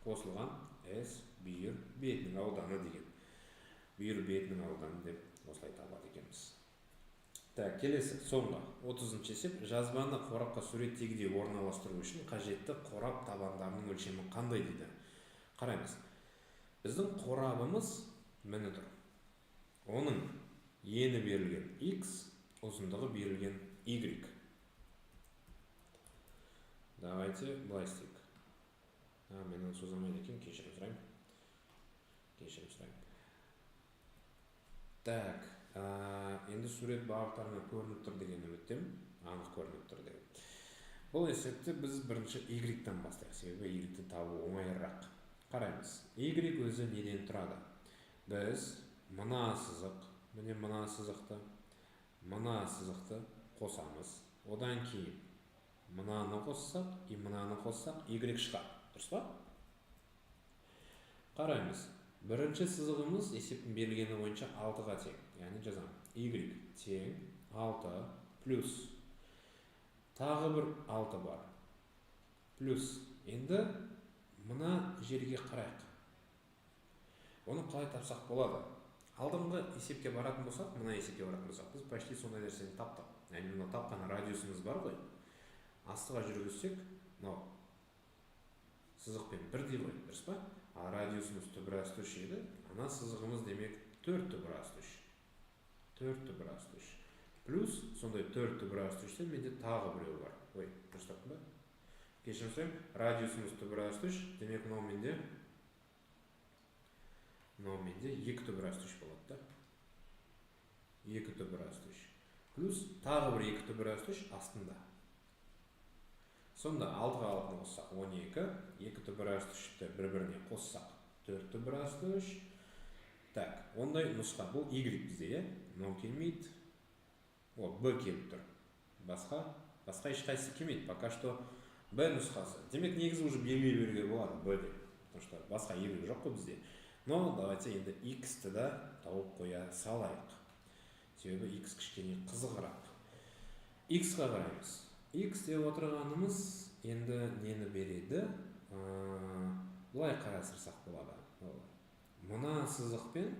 қосылған s бүйір бетінің ауданы деген. Бүйір бетінің ауданы деп осылай табады екенбіз. Так, келесі соңғы 30-шы есеп, жазбаны қорапқа суреттегідей орналастыру үшін қажетті қорап табандарының өлшемі қандай дейді. Қараймыз. Біздің қорабымыз міне тұр. Оның ені берілген x, ұзындығы берілген y. Давайте былай істейік. Менен созамайды екен, кешірім сұрайым. Так, енді сурет бағыттарына көрініп тұр деген үміттемін, анық көрініп тұр деген. Бұл есепте біз бірінші y-тан бастайық, себебі y-ті табу оңайырақ. Қараймыз. Y өзі неден тұрады? Біз мына сызық, міне мына сызықты қосамыз. Одан кейін мынаны қоссақ, мынаны қоссақ, y шығады. Дұрыс па? Қараймыз. Бірінші сызығымыз есептің берілгені бойынша 6-ға тең. Яғни жазамын. Y тең 6 плюс. Тағы бір 6 бар. Плюс. Енді мына жерге қарайық. Оны қалай тапсақ болады? Алдыңғы есепке баратын болсақ, мына есепке баратын болсақ, біз почти сондай нәрсені таптық. Яғни мына тапқан радиусымыз бар ғой. Астыға жүргізсек, мынау сызықпен бірдей ғой, дұрыс па? А радиусымыз түбірасты 3 еді. Ана сызығымыз демек 4/3. 4/3. Плюс сондай 4/3-тен менде тағы біреу бар. Ой, дұрыс таптым ба? Кешірім сұрайым, радиусымыз түбірасты 3, демек мынау менде 2/3 болады да. 2/3. Плюс тағы бір 2/3 астында. Сонда 6-ға 6-ны қоссақ 12, 2/3-ті бір-біріне қоссақ 4/3. Так, ондай нұсқа, бұл y бізде, мынау келмейді. Б келіп тұр. Басқа ешқайсысы келмейді. Пока что Б нұсқасы. Демек, негізі уже белгілей беруге болады Б деп. Потому что басқа y жоқ қой бізде. Но давайте енді x-ті да тауып қоя салайық. Себебі x кішкене қызығырақ. X-ға қараймыз. X деп отырғанымыз енді нені береді? Бұлай қарастырсақ болады. Мына сызықпен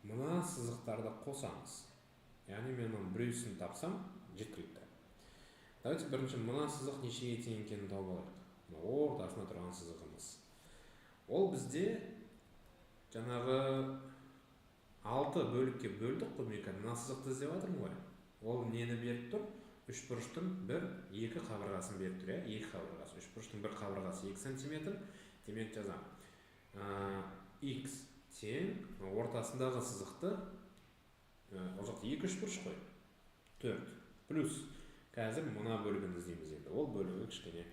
мына сызықтарды қосамыз. Яғни мен оның біреусін тапсам, жеткілікті. Давайте бірінші мына сызық нешеге тең екенін тауып алайық. Ортасына тұрған сызығымыз. Ол бізде жаңағы 6 бөлікке бөлдік қой, мына сызықты іздеп жатырмын ғой. Ол нені беріп тұр? 3 бұрыштың 1-2 қабырғасын беріп тұр, 2 қабырғасы. 3 бұрыштың 1 қабырғасы 2 см. Демек жазам. X тең ортасындағы сызықты, ол жақта 2-3 бұрыш қой. 4 плюс. Қазір мына бөлігін іздейміз енді. Ол бөлігі кішкене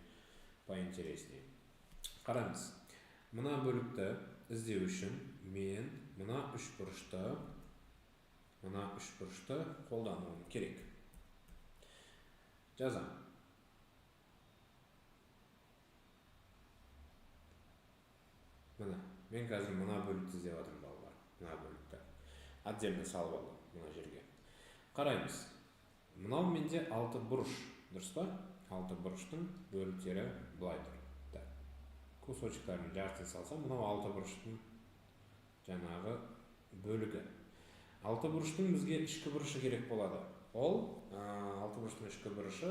поинтереснее. Қараңыз. Мына бөлікті іздеу үшін мен мына 3 бұрышты қолдануым керек. Жазам. Мен қазір мына бөлікті іздеп жатырмын балалар. Мына бөлікті. Отдельно салып алдым мына жерге. Қараймыз. Мынау менде 6 бұрыш, дұрыс па? 6 бұрыштың бөліктері былай тұр. Кусочектарын жартысын салсам, мынау 6 бұрыштың жаңағы бөлігі. 6 бұрыштың бізге ішкі бұрышы керек болады. Ол 6 бұрыштың ішкі бұрышы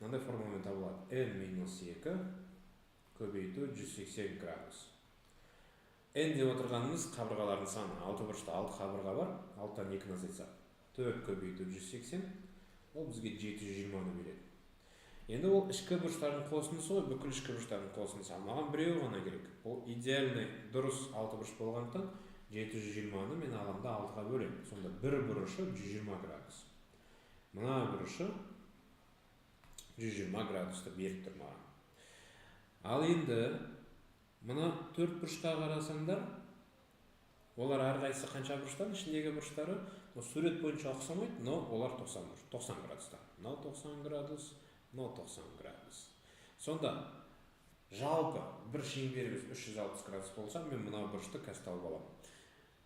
мынандай формуламен табылады. n-2 көбейту 180 градус. n деп отырғанымыз қабырғалардың саны. 6 бұрышта 6 қабырға бар. 6-тан 2-ні азайтсақ 4 көбейту 180, ол бізге 720-ны береді. Енді ол ішкі бұрыштардың қосындысы ғой, бүкіл ішкі бұрыштардың қосындысы. Маған біреу ғана керек. Ол идеальный дұрыс 6 бұрыш болғандықтан 720-ны мен аламын да 6-ға бөлемін. Сонда бір бұрышы 120 градус. Мына бұрышы 120 градусты беріп тұр маған. Ал енді мына 4 бұрышқа қарасаңдар, олар әрқайсысы қанша бұрыштар? Ішіндегі бұрыштары сурет бойынша ұқсамайды, но олар 90 градуста. Мынау 90 градус, мынау 90 градус. Сонда жалпы бір шеңберіміз 360 градус болса, мен мына бұрышты қазір тауып аламын.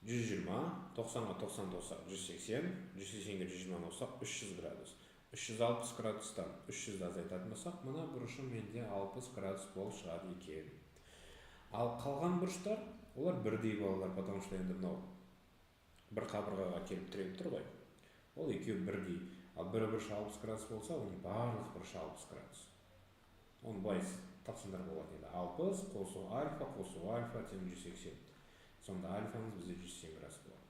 120, 90-ға 90 болса 180, 180-ге 120 болса 300 градус. 360 градустан 300-ді азайтатын болсақ, мына бұрышы менде 60 градус болып шығады екен. Ал қалған бұрыштар, олар бірдей балалар, потому что енді мынау бір қабырғаға келіп тіреп тұр ғой. Ол екеуі бірдей. Ал бір бұрышы 60 градус болса, оның барлық бұрышы 60 градус. Оны былай тапсаңдар болады еді. 60 қосу альфа тең 180. Сонда альфамыз бізде 180 градус болады.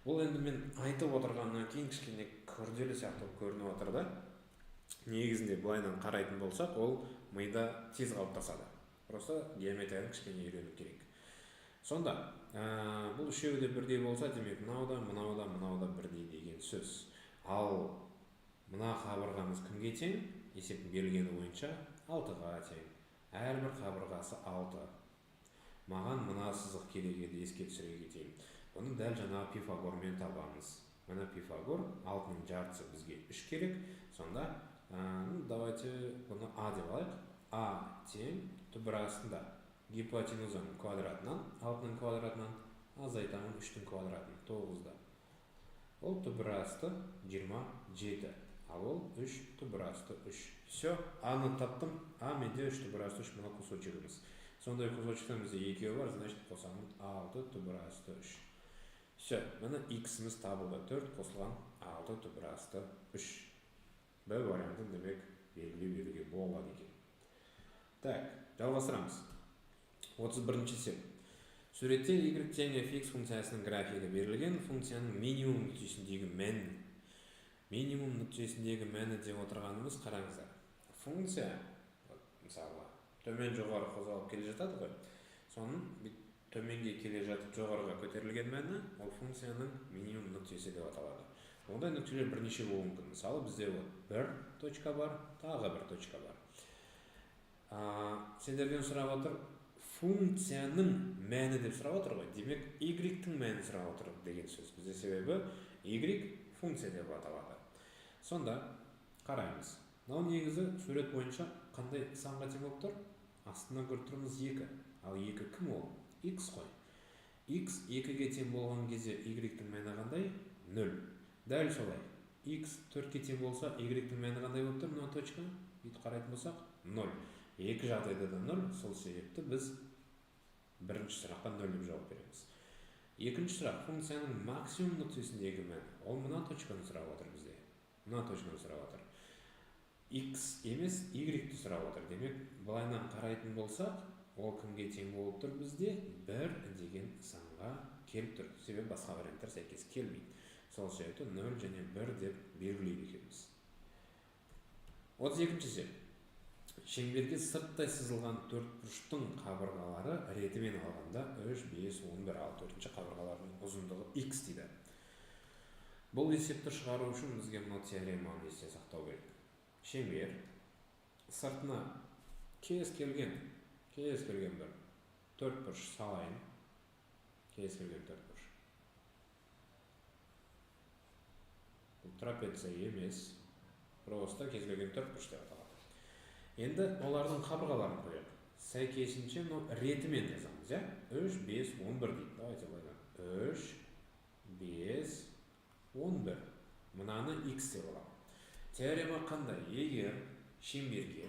Ол енді мен айтып отырғаннан кейін кішкене күрделі сияқты көрініп отыр да. Негізінде былайдан қарайтын болсақ, ол мида тез қалыптасады. Просто геометрияны кішкене үйрену керек. Сонда, бұл үшеуі де бірдей болса, демек мынау да бірдей деген сөз. Ал мына қабырғамыз кімге тең? Есептің берілгені бойынша 6-ға тең. Әрбір қабырғасы 6. Маған мына сызық керек еді, еске түсіре кетейін. Бұны дәл жаңа Пифагормен табамыз. Мына Пифагор 6-ның жартысы бізге 3 керек. Сонда, давайте бұны А деп алайық. А тең түбір астында гипотенузаның квадратынан, 6-ның квадратынан азайтамын 3-дің квадратынан 9-да. Ол түбір асты 27. Ал ол 3 түбір асты 3. Все, А-ны таптым. А менде 3 түбір асты 3 мына кусочегіміз. Сондай кусочектен бізде екеуі бар, значит қосамын 6 түбір асты 3. Все, мына X-іміз табылды. 4 қосылған 6 түбір асты 3. Б вариантын демек белгілей беруге болады екен. Так, жалғастырамыз. 31-ші есеп. Суретте y тең fx функциясының графигі берілген, функцияның минимум нүктесіндегі мәні. Минимум нүктесіндегі мәні деп отырғанымыз қараңыздар. Функция, мысалы, төмен жоғары қозғалып келе жатады ғой. Соның төменге келе жатып жоғарыға көтерілген мәні, ол функцияның минимум нүктесі деп аталады. Ондай нүктелер бірнеше болуы мүмкін. Мысалы, бізде бір точка бар, тағы бір точка бар. Сендерден сұрап отыр, функцияның мәні деп сұрап отыр ғой. Демек, y-тің мәні сұрап отыр деген сөз. Бізде себебі y функция деп аталады. Сонда, қараймыз. Мынау негізі сурет бойынша қандай санға тең болып тұр? Астынан көріп тұрмыз 2. Ал 2 кім ол? X қой. X 2-ге тең болған кезде y-тің мәні қандай? 0. Дәл солай. X 4-ге тең болса, y-тің мәні қандай болып тұр? Мына точка. Бүйтіп қарайтын болсақ, 0. Екі жағдайда да 0, сол себепті біз бірінші сұраққа 0 деп жауап береміз. Екінші сұрақ, функцияның максимум нүктесіндегі мәні. Ол мына точканы сұрап отыр бізде. Мына точканы сұрап отыр. X емес, y-ті сұрап отыр. Демек, былайынан қарайтын болсақ, ол кімге тең болып тұр бізде? 1 деген санға келіп тұр. Себебі басқа варианттар сәйкес келмейді. Сол себепті 0 және 1 деп белгілейді екенбіз. 32-ші есеп. Шеңберге сырттай сызылған төртбұрыштың қабырғалары ретімен алғанда 3, 5, 11, ал төртінші қабырғалардың ұзындығы x дейді. Бұл есепті шығару үшін бізге мына теореманы есте сақтау керек. Шеңбер сыртына кез келген бір төртбұрыш салайын. Кез келген төртбұрыш. Бұл трапеция емес, просто кез келген төртбұрыш деп аталады. Енді олардың қабырғаларын қояйық. Сәйкесінше ретімен жазамыз, 3, 5, 11 дейді. Давайте былайдан. 3, 5, 11. Мынаны x деп аламын. Теорема қандай? Егер шеңберге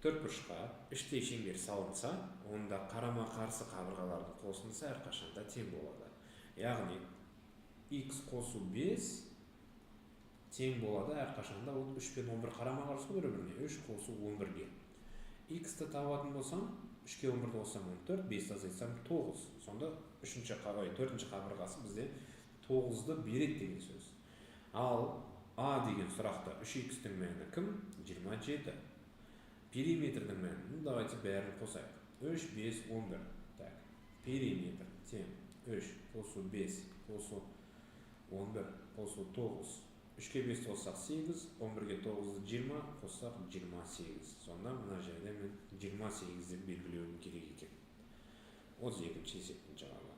төртбұрышқа іштей шеңбер салынса, онда қарама-қарсы қабырғалардың қосындысы әрқашанда тең болады. Яғни x қосу 5 тең болады әрқашанда. ол 3 пен 11 қарама-қарсы бір-біріне. 3 қосу 11-ге. X-ті табатын болсам, 3-ке 11-ді қоссам 14, 5-ті азайтсам 9. Сонда төртінші қабырғасы бізде 9-ды береді деген сөз. Ал А деген сұрақта 3x-тің мәні кім? 27. Периметрдің мәні, давайте бәрін қосайық. 3, 5, 11. Так, периметр тең 3 қосу 5 қосу 11 қосу 9. 3-ке 5 қоссақ 8, 11-ге 9-ды 20 қоссақ 28. Сонда мына жерде мен 28 деп белгілеуім керек екен. 32-ші есептің жауабы.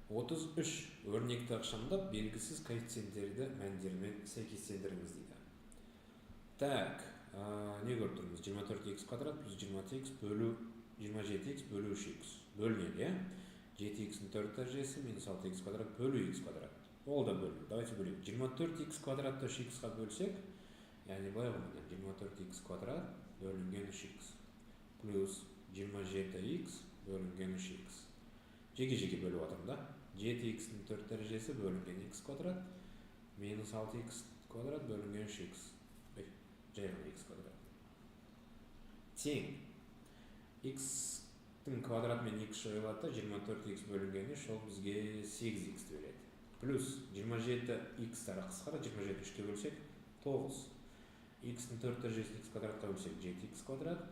33. Өрнекті ықшамдап белгісіз коэффициенттерді мәндермен сәйкестендіріңіз дейді. Так, не көріп тұрмыз? 24x квадрат плюс 20x бөлу 27x бөлу 3x бөлінеді, 7x-дің 4 дәрежесі минус 6x квадрат бөлу x квадрат. Ол да бөлінеді. Давайте бөлейік. 24x квадратты 3x-қа бөлсек, яғни былай ғымында 24x квадрат бөлінген 3x плюс 27x бөлінген 3x. Жеке-жеке бөліп отырмын да. 7x-дің 4 дәрежесі бөлінген x квадрат минус 6x квадрат бөлінген 3x. Жайған x квадрат. Тең. X-тің квадрат мен x жойылады, 24x бөлінген 3, ол бізге 8x береді. Плюс 27x-тары қысқара, 27 3-ке бөлсек 9. X-тің 4 дәрежесін x квадратқа бөлсек 7x квадрат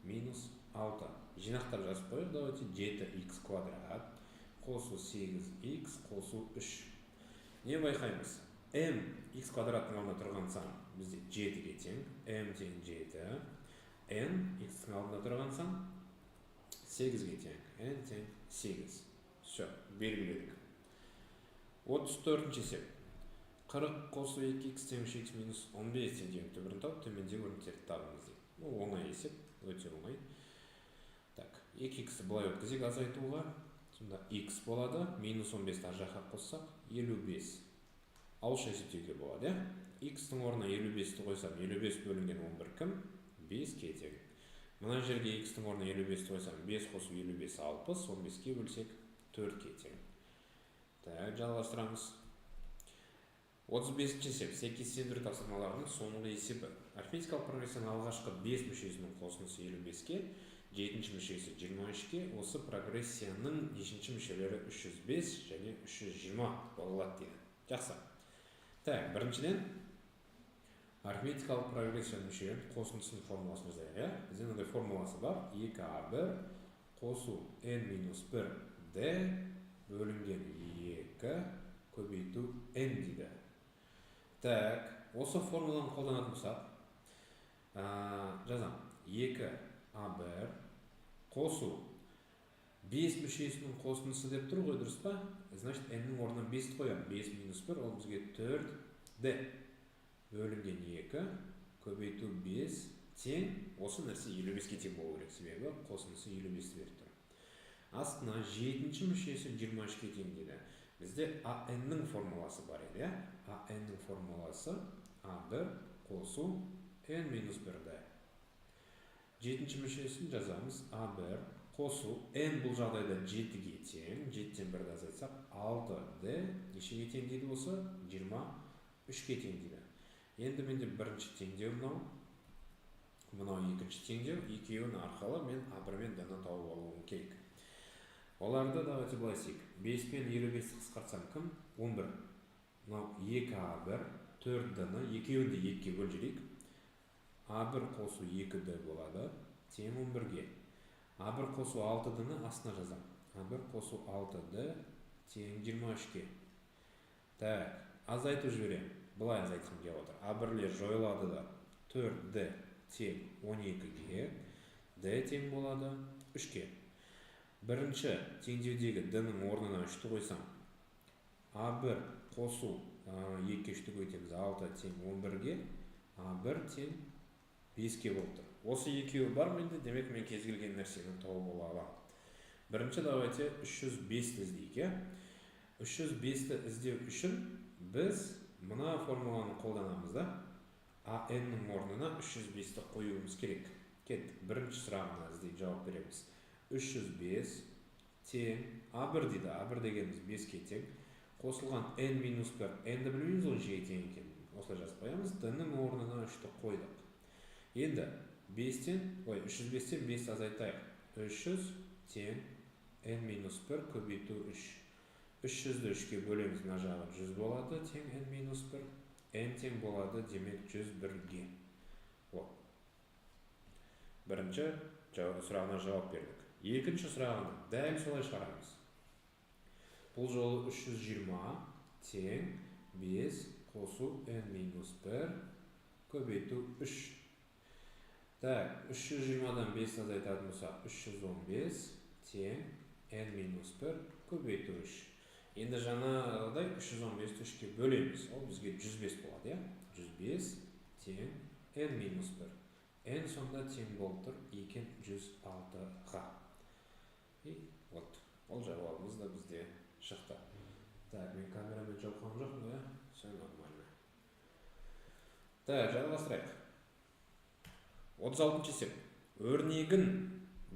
минус 6. Жинақтап жазып қойып, давайте 7x квадрат қосу 8x қосу 3. Не байқаймыз? M x квадраттың алдында тұрған сан бізде 7-ге тең, m тең 7, n x-тің алдында тұрған сан 8-ге тең, n тең 8. Все, белгіледік. 34-ші есеп. 40 қосу 2x тең 3x минус 15 тең деген түбірін тауып, төмендегі өрнектерді табыңыз дейді. Бұл оңай есеп, өте оңай. Так, 2x-ті былай өткізек азайтуға. Сонда x болады, минус 15-ті ар жаққа қоссақ 55. Ауызша есептеуге болады, x-тің орнына 55-ті қойсам, 55 бөлінген 11 кім? 5-ке тең. Мына жерге x-тің орнына 55-ті қойсам, 5 қосу 55 60, 15-ке бөлсек 4-ке тең. Так, жалғастырамыз. 35-ші есеп. Сәйкестендіру тапсырмаларының соңғы есебі. Арифметикалық прогрессияның алғашқы 5 мүшесінің қосындысы 55-ке, 7-ші мүшесі 23-ке, осы прогрессияның нешінші мүшелері 305 және 320 болады дейді. Жақсы. Так, біріншіден арифметикалық прогрессияның мүшелерін қосындысының формуласын жазайық. Бізде мынандай формуласы бар. 2a1 қосу n-1d бөлінген 2 көбейту n дейді. Так, осы формуланы қолданатын болсақ, жазам. 2a1 қосу 5 мүшесінің қосындысы деп тұр ғой, дұрыс па? Значит, n-нің орнына 5-ті қоям. 5 минус 1, ол бізге 4d бөлінген 2 көбейту 5 тең, осы нәрсе 55-ке тең болу керек, себебі қосындысы 55-ті беріп тұр. Астына 7-ші мүшесі 23-ке тең дейді. Бізде an-ның формуласы бар еді, an-ның формуласы a1 қосу n-1d. 7-ші мүшесін жазамыз a1 қосу n бұл жағдайда 7-ге тең, 7-тен 1-ді азайтсақ 6d нешеге тең дейді осы? 23-ке тең дейді. Енді менде бірінші теңдеу мынау екінші теңдеу, екеуін арқылы мен a1 мен d-ны тауып алуым керек. Оларды давайте былай істейік. 5 пен 55-ті қысқартсам кім? 11. Мынау 2a1, 4d-ны екеуін де 2-ге бөліп a1 қосу 2d болады, тең 11-ге. a1 қосу 6d-ны астына жазам. a1 қосу 6d тең 23-ке. Так, азайтып жіберем. Былай азайтқым келіп отыр. a1-лер жойылады да 4d тең 12-ге, d тең болады 3-ке. Бірінші теңдеудегі d-ның орнына 3-ті қойсам, a1 қосу 2-ке 3-ті көйтеміз 6 тең 11-ге, a1 тең 5-ке болып тұр. Осы екеуі бар менде, демек мен кез келген нәрсені тауып ала аламын. Бірінші давайте 305-ті іздейік. 305-ті іздеу үшін біз мына формуланы қолданамыз да, an-ның орнына 305-ті қоюымыз керек. Кеттік, бірінші сұрағына іздейіп жауап береміз. 305 тең a1 дейді, a1 дегеніміз 5-ке тең, қосылған n минус 1, n-ді білмейміз ғой нешеге тең екенін. Осылай жазып қоямыз. D-нің орнына 3-ті қойдық. Енді 305-тен 5 азайтайық. 300 тең n минус 1 көбейту 3. 300-ді 3-ке бөлеміз, мына жағы 100 болады, тең n минус 1. n тең болады, демек 101-ге. Бірінші сұрағына жауап бердік. Екінші сұрағына дәл солай шығарамыз. Бұл жолы 320 тең 5 қосу n минус 1 көбейту 3. Так, 320-дан 5 азайтатын болсақ 315 тең n минус 1 көбейту 3. Енді жаңағыдай 315-ті 3-ке бөлеміз. Ол бізге 105 болады, я? 105 тең n минус 1. n сонда тең болып тұр 206-ға. Ол жауабымыз да бізде шықты. Так, мен камерамен жауқам жоқ мұ, все нормально. Так, жалғастырайық. 36-шы есеп. Өрнегін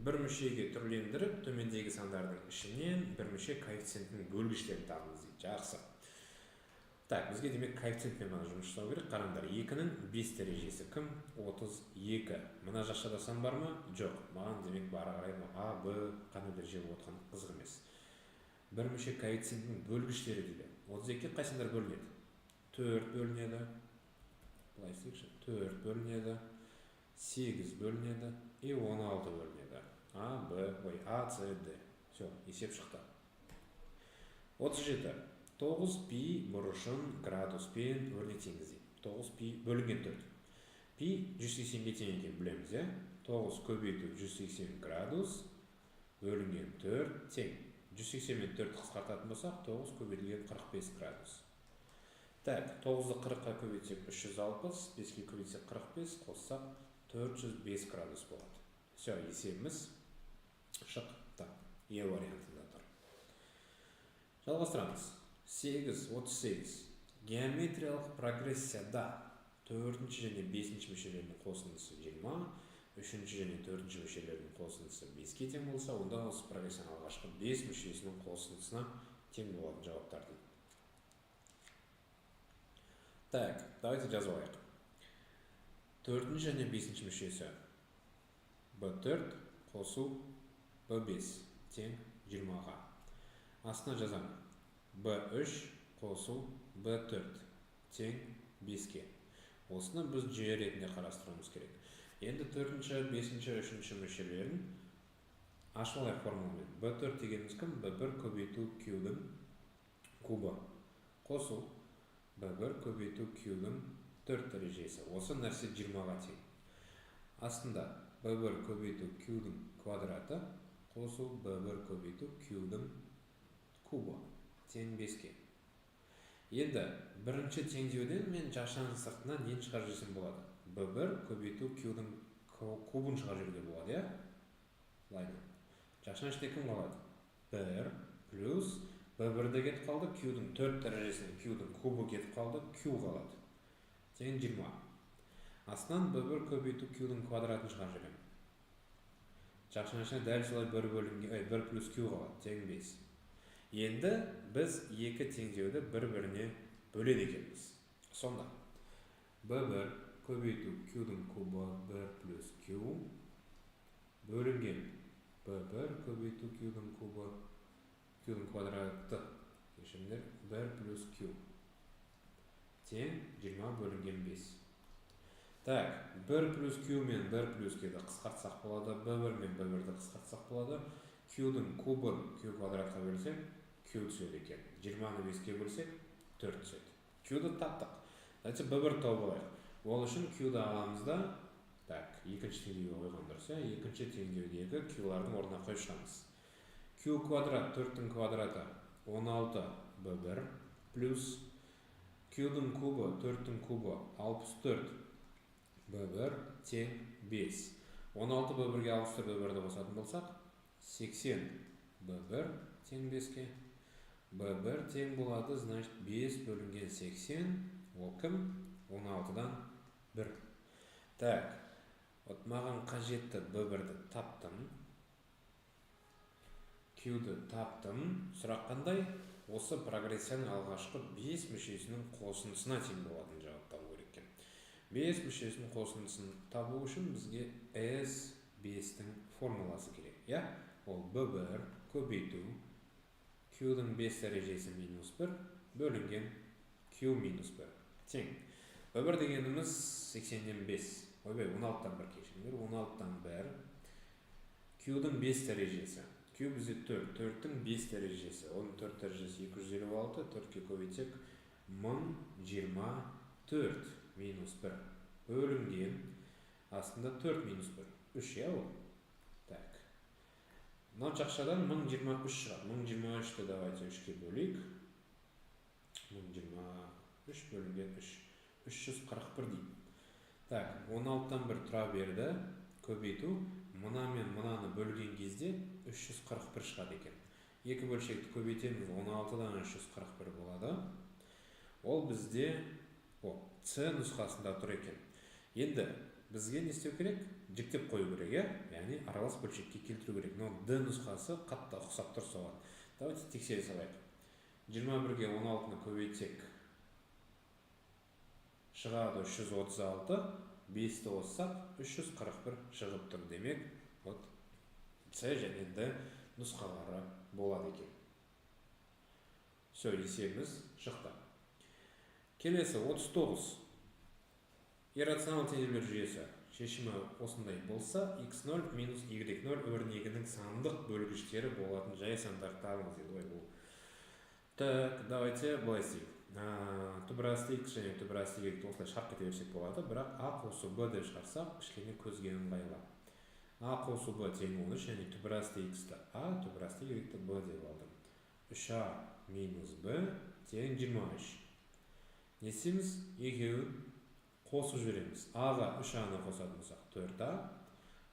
бір мүшеге түрлендіріп, төмендегі сандардың ішінен бір мүше коэффициентінің бөлгіштерін табыңыз дейді. Жақсы. Так, бізге демек коэффициентпен ғана жұмыс жасау керек. Қараңдар, 2-нің 5 дәрежесі кім? 32. Мына жақшада сан бар ма? Жоқ. Маған демек бары қарайды. А, Б, қандай дәреже болып отқан қызық емес. Бір мүше коэффициентінің бөлгіштері дейді. 32-ке қай сандар бөлінеді? 4 бөлінеді. Былай істейікші. 4 бөлінеді. 8 бөлінеді. И 16 бөлінеді. А, Б, А, С, Д. Все, есеп шықты. 37. 9 пи бұрышын градуспен өрнектеңіз дейді. 9 пи бөлінген 4. Пи 180-ге тең екен білеміз, е? 9 көбейту 180 градус бөлінген 4 тең. 180 мен 4 қысқартатын болсақ, 9 көбейтілген 45 градус. Так, 9-ды 40-қа көбейтсек 360, 5-ке көбейтсек 45, қоссақ 405 градус болады. Все, есебіміз шықты. Е вариантында тұр. Жалғастырамыз. 8-38. Геометриялық прогрессияда 4-ші және 5-ші мүшелерінің қосындысы 20, 3-ші және 4-ші мүшелерінің қосындысы 5-ке тең болса, онда осы прогрессияның алғашқы 5 мүшесінің қосындысына тең болатын жауаптар дейді. Так, давайте жазып алайық. 4-ші және 5-ші мүшесі B4 қосу B5 тең 20-ға. Астына жазамын. B3 қосу B4 тең 5-ке. Осыны біз жүйе ретінде қарастыруымыз керек. Енді 4-ші, 5-ші, 3-ші мүшелерін ашып алайық формуламен. B4 дегеніміз кім? B1 көбейту Q-дің кубы. Қосу B1 көбейту Q-дің 4 дәрежесі. Осы нәрсе 20-ға тең. Астында B1 көбейту Q-дің квадраты қосу B1 көбейту Q-дің кубы тең 5-ке. Енді бірінші теңдеуден мен жақшаның сыртынан нені шығарып жіберсем болады? B1 көбейту Q-дің кубын шығарып жіберуге болады, я? Лайна. Жақшаның ішінде кім қалады? 1 плюс B1-де кетіп қалды, Q-дің 4 дәрежесінің Q-дің кубы кетіп қалды, Q қалады. Тең 20. Астынан B1 көбейту Q-дің квадратын шығарып жіберем. Жақшаның ішіне дәл солай 1 плюс Q қалады, тең 5. Енді біз екі теңдеуді бір-біріне бөледі екенбіз. Сонда B1 көбейту Q-дің кубы 1 плюс Q бөлінген B1 көбейту Q-дің кубы Q-дің квадраты 1 плюс Q тең 20 бөлінген 5. Так, 1 плюс Q мен 1 плюс Q-ді қысқартсақ болады, B1 мен B1-ді қысқартсақ болады. Q-дің кубын Q квадратқа бөлсек, Q түседі екен. 20-ны 5-ке бөлсек, 4 түседі. Q-ді таптық. Дәйті B1 тауып алайық. Ол үшін Q-ді аламызда, так, екінші теңдеуге қойған дұрыс, екінші теңдеудегі Q-лардың орнына қойып шығамыз. Q квадрат 4-тің квадраты 16 B1 плюс Q-дің кубы 4-тің кубы 64 B1 тең 5. 16 B1-ге 64 B1-ді қосатын болсақ, 80 B1 тең 5-ке. B1 тең болады, значит 5 бөлінген 80, ол кім? 16-дан 1. Так, вот маған қажетті B1-ді таптым. Q-ді таптым. Сұрақ қандай? осы прогрессияның алғашқы 5 мүшесінің қосындысына тең болатын жауап табу керек екен. 5 мүшесінің қосындысын табу үшін бізге S5-тің формуласы керек. Я? Ол B1 көбейту Q-дің 5 дәрежесі минус 1 бөлінген Q минус 1 тең. B1 дегеніміз 80-ден 5. Ойбай, 16-тан 1 кешіріңдер. 16-тан 1 Q-дің 5 дәрежесі. Q бізде 4. 4-тің 5 дәрежесі. Оның 4 дәрежесі 256. 4-ке көбейтсек 1024 минус 1 бөлінген астында 4 минус 1. 3, я ол? Так. Мынау жақшадан 1023 шығар. 1023-ті давайте 3-ке бөлейік. 1023 бөлінген 3. 341 дейді. Так, 16-тан 1 тұра берді. Көбейту. Мына мен мынаны бөлген кезде 341 шығады екен. Екі бөлшекті көбейтеміз. 16-дан 341 болады. Ол бізде С нұсқасында тұр екен. Енді бізге не істеу керек? Жіктеп қою керек, я? Яғни аралас бөлшекке келтіру керек. Но Д нұсқасы қатты ұқсап тұр соған. Давайте тексере салайық. 21-ге 16-ны көбейтсек шығады 336, 5-ті қоссақ 341 шығып тұр. Демек, С және Д нұсқалары болады екен. Все, есебіміз шықты. Келесі 39. Иррационал теңдеулер жүйесі. Шешімі осындай болса, x0 минус y0 өрнегінің сандық бөлгіштері болатын жай сандар табыңыз дейді. Так, давайте былай істейік. Түбірасты x және түбірасты y осылай шарт кете берсек болады, бірақ a қосу b деп шығарсақ, кішкене көзге ыңғайлы. A қосу b тең 13 және түбірасты x-ті a, түбірасты y-ті b деп алдым. 3a минус b тең 23. Не істейміз? Екеуін қосып жібереміз. a-ға 3a-ны қосатын болсақ 4a,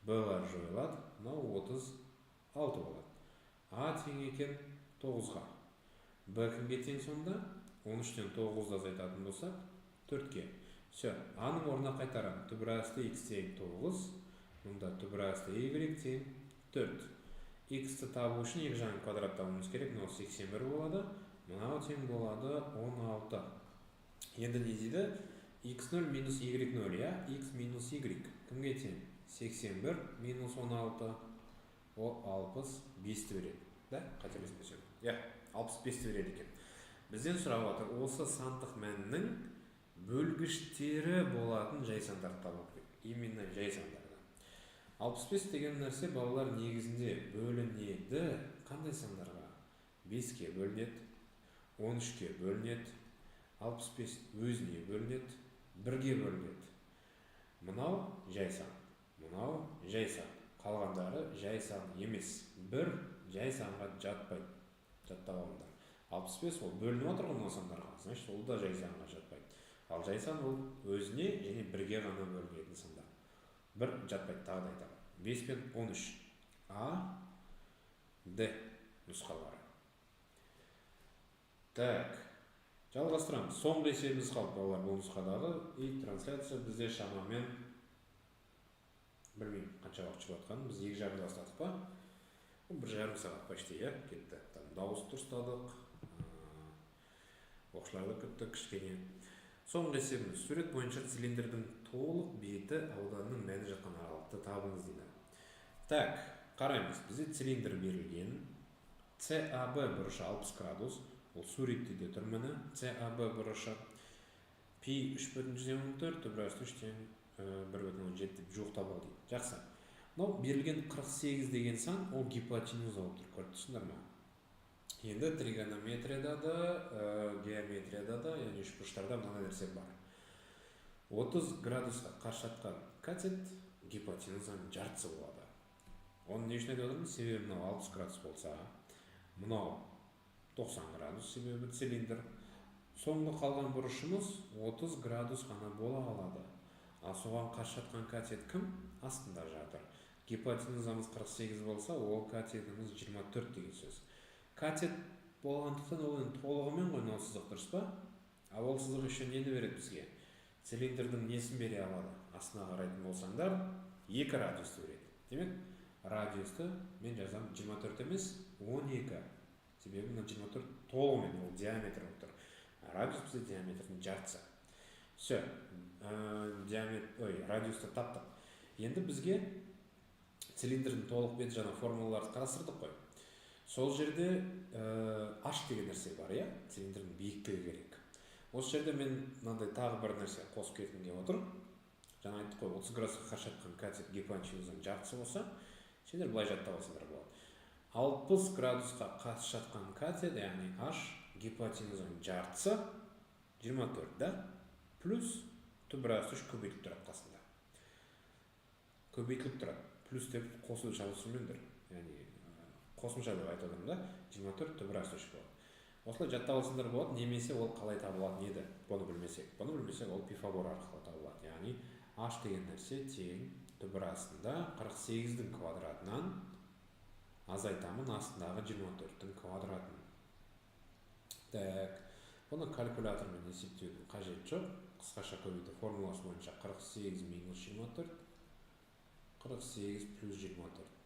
b-лар жойылады, мынау 36 болады. a тең екен 9-ға. b кімге тең сонда? 13-тен 9-ды азайтатын болсақ 4-ке. Все, a-ның орнына қайтарам. Түбірасты x тең 9, мұнда түбірасты y тең 4. x-ті табу үшін екі жағын квадрат табуымыз керек. Мынау 81 болады. Мынау тең болады 16. Енді не дейді? x0 минус y0, я? x минус y кімге тең? 81 минус 16. Ол 65-ті береді. Да? Қателеспесем. Я, 65-ті береді екен. Бізден сұрап отыр, осы сандық мәннің бөлгіштері болатын жай сандарды табу керек. Именно жай сандарды. 65 деген нәрсе балалар негізінде бөлінеді қандай сандарға? 5-ке бөлінеді, 13-ке бөлінеді, 65 өзіне бөлінеді, 1-ге бөлінеді. Мұнау жай сан. Мұнау жай сан. Қалғандары жай сан емес. Бір жай санға жатпайды. Жаттап алыңдар. 65 ол бөлініп отыр ғой сандарға. Значит, ол да жай санға жатпайды. Ал жай сан ол өзіне және 1-ге ғана бөлінетін сандар. 1 жатпайды, тағы да айтамын. 5 пен 13. A, D нұсқалары. Так, жалғастырамыз. Соңғы есебіміз қалды балалар бұл нұсқадағы. И трансляция бізде шамамен білмеймін қанша уақыт жүріп жатқанын. Біз 2,5 бастадық па? 1,5 сағат почти, я, кетті. Дауыс дұрыстадық. Оқушыларды күттік кішкене. Соңғы есебіміз сурет бойынша цилиндрдің толық беті ауданның мәні жатқан аралықты табыңыз дейді. Так, қараймыз. Бізде цилиндр берілген. CAB бұрышы 60 градус. Ол суретте де тұр міне. CAB бұрышы π 3,14, түбірасты 3-тен 1,17 деп жуықтап ал дейді. Жақсы. Мынау берілген 48 деген сан, ол гипотенуза болып тұр. Көріп тұрсыңдар ма? Енді тригонометрияда да, геометрияда да, яғни үшбұрыштарда мына нәрсе бар. 30 градусқа қарсы жатқан катет гипотенузаның жартысы болады. Оны не үшін айтып отырмыз? Себебі мынау 60 градус болса, мынау 90 градус себебі цилиндр. Соңғы қалған бұрышымыз 30 градус ғана бола алады. Ал соған қарсы жатқан катет кім? Астында жатыр. Гипотенузамыз 48 болса, ол катетіміз 24 деген сөз. Катет болғандықтан ол толығымен ғой мынау сызық, дұрыс па? Ал ол сызық еще нені береді бізге? Цилиндрдің несін бере алады? Астына қарайтын болсаңдар, 2 радиусты береді. Демек, радиусты мен жазам 24 емес, 12. себебі мына 24 толығымен ол диаметр болып тұр. Радиус бізде диаметрдің жартысы. Все, радиусты таптық. Енді бізге цилиндрдің толық беті жаңа формулаларды қарастырдық қой. Сол жерде h деген нәрсе бар, иә? Цилиндрдің биіктігі керек. Осы жерде мен мынандай тағы бір нәрсе қосып кеткім келіп отыр. Жаңа айттық қой, 30 градусқа қашатқан катет гипотенузаның жартысы болса, сендер былай жаттап алсаңдар болады. 60 градусқа қашатқан катет, яғни h гипотенузаның жартысы 24, да? Плюс түбірасы 3 көбейтіліп тұрады қасында. Көбейтіліп тұрады. Плюс деп қосуды шабысымен яғни қосымша деп айтылдым да, 24 түбірасы 3 болады. Осылай жаттап алсаңдар болады, немесе ол қалай табылатын еді, бұны білмесек ол Пифагор арқылы табылады. Яғни h деген нәрсе тең түбірасында 48-дің квадратынан азайтамын астындағы 24-дің квадратын. Так, бұны калькулятормен есептеудің қажет жоқ. Қысқаша көбейту формуласы бойынша 48 минус 24, 48 плюс 24.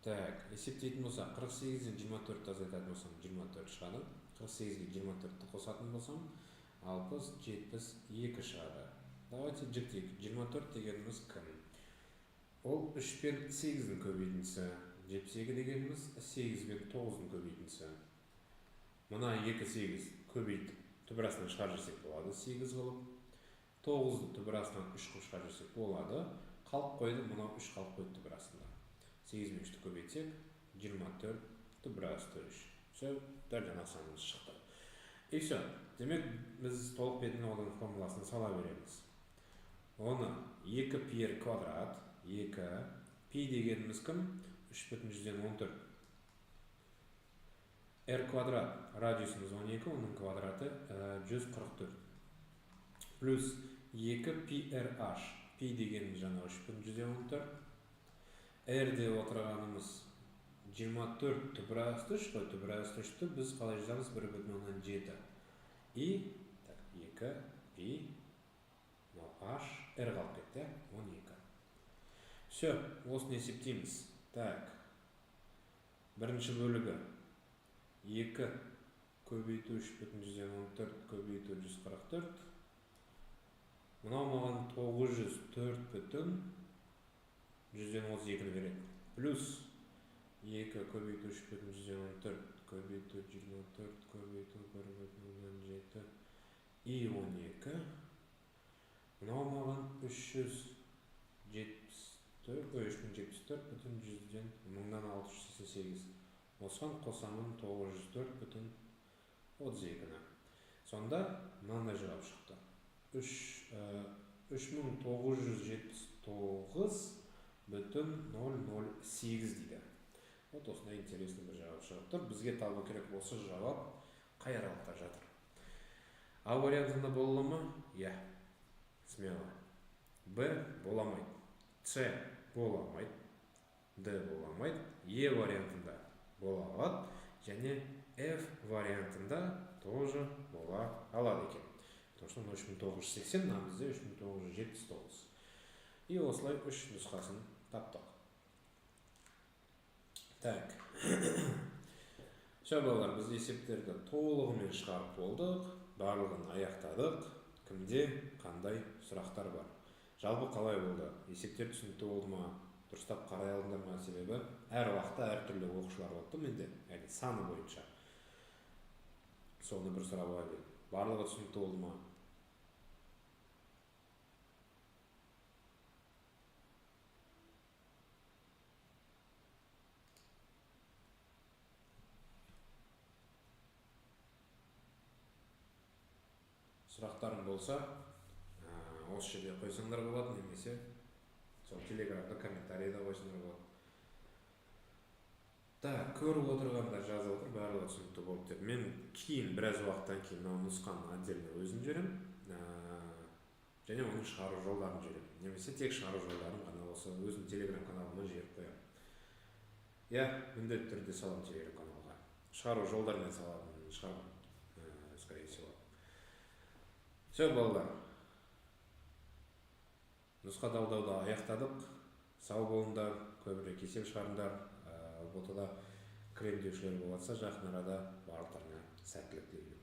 Так, есептейтін болсам, 48-ден 24 азайтатын болсам, 24 шығады. 48-ге 24-ті қосатын болсам, 60, 72 шығады. Давайте жіктейік. 24 дегеніміз кім? Ол 3 пен 8-дің көбейтіндісі. 72 дегеніміз 8 пен 9-дің көбейтіндісі. Мұна 2-8 көбейтіп, түбірасынан шығар жүрсек болады 8 қылып. 9-ды түбірасынан 3 қылып шығар жүрсек болады. Қалып қойды, мұна 3 қалып қойды түбірасында. 8 мен 3-ті көбейтсек, 24 түбірасты 3. Все, дәл жаңа санымыз шықты. И все. Демек, біз толық бетінің одан формуласын сала береміз. Оны 2 пи квадрат, 2 пи дегеніміз кім? 3,14. R квадрат, радиусымыз 12, оның квадраты 144. Плюс 2 пи RH, пи дегеніміз жаңа 3,14. R деп отырғанымыз 24 түбірасты 3 қой, түбірасты 3-ті біз қалай жазамыз 1,7. И, так, 2 пи, H, R қалып кетті, 12. Все, осыны есептейміз. Так, бірінші бөлігі 2 көбейту 3,14 көбейту 144. Мынау маған 904 бүтін 132-ні береді. Плюс 2 көбейту 3,14 көбейту 24 көбейту 1,7 и 12. Мынау маған 3074 бүтін 100-ден 1688. Осыған қосамын 904 бүтін 32-ні. Сонда мынандай жауап шықты. 3979 бүтін 008 дейді. Вот осындай интересный бір жауап шығып тұр. Бізге табу керек осы жауап қай аралықта жатыр. А вариантында бола ма? Я. Смело. Б боламайды. С боламайды. Д боламайды. Е вариантында бола алады. Және F вариантында тоже бола алады екен. Потому что 3980, нам бізде 3979. И осылай 3 нұсқасын таптық. Так. Все, балалар, біз есептерді толығымен шығарып болдық. Барлығын аяқтадық. Кімде қандай сұрақтар бар? Жалпы қалай болды? Есептер түсінікті болды ма? Дұрыстап қарай алдыңдар ма? Себебі әр уақытта әртүрлі оқушылар болды менде, яғни саны бойынша. Соны бір сұрап алайын. Барлығы түсінікті болды ма? Сұрақтарың болса, осы жерде қойсаңдар болады, немесе сол телеграмда комментарийда қойсаңдар болады. Так, көріп отырғандар жазып отыр, барлығы түсінікті болып деп. Мен кейін біраз уақыттан кейін нұсқаны отдельно өзім жіберем, және оның шығару жолдарын жіберем. Немесе тек шығару жолдарын ғана осы өзім телеграм каналыма жіберіп қоямын. Я міндетті түрде саламын телеграм каналға. Шығару жолдармен саламын, шығармын, скорее всего. Все, балалар. Нұсқа талдауды аяқтадық. Сау болыңдар, көбірек есеп шығарыңдар. ботада кірем деушілер болса жақын арада барлықтарына сәттілік тілеймін.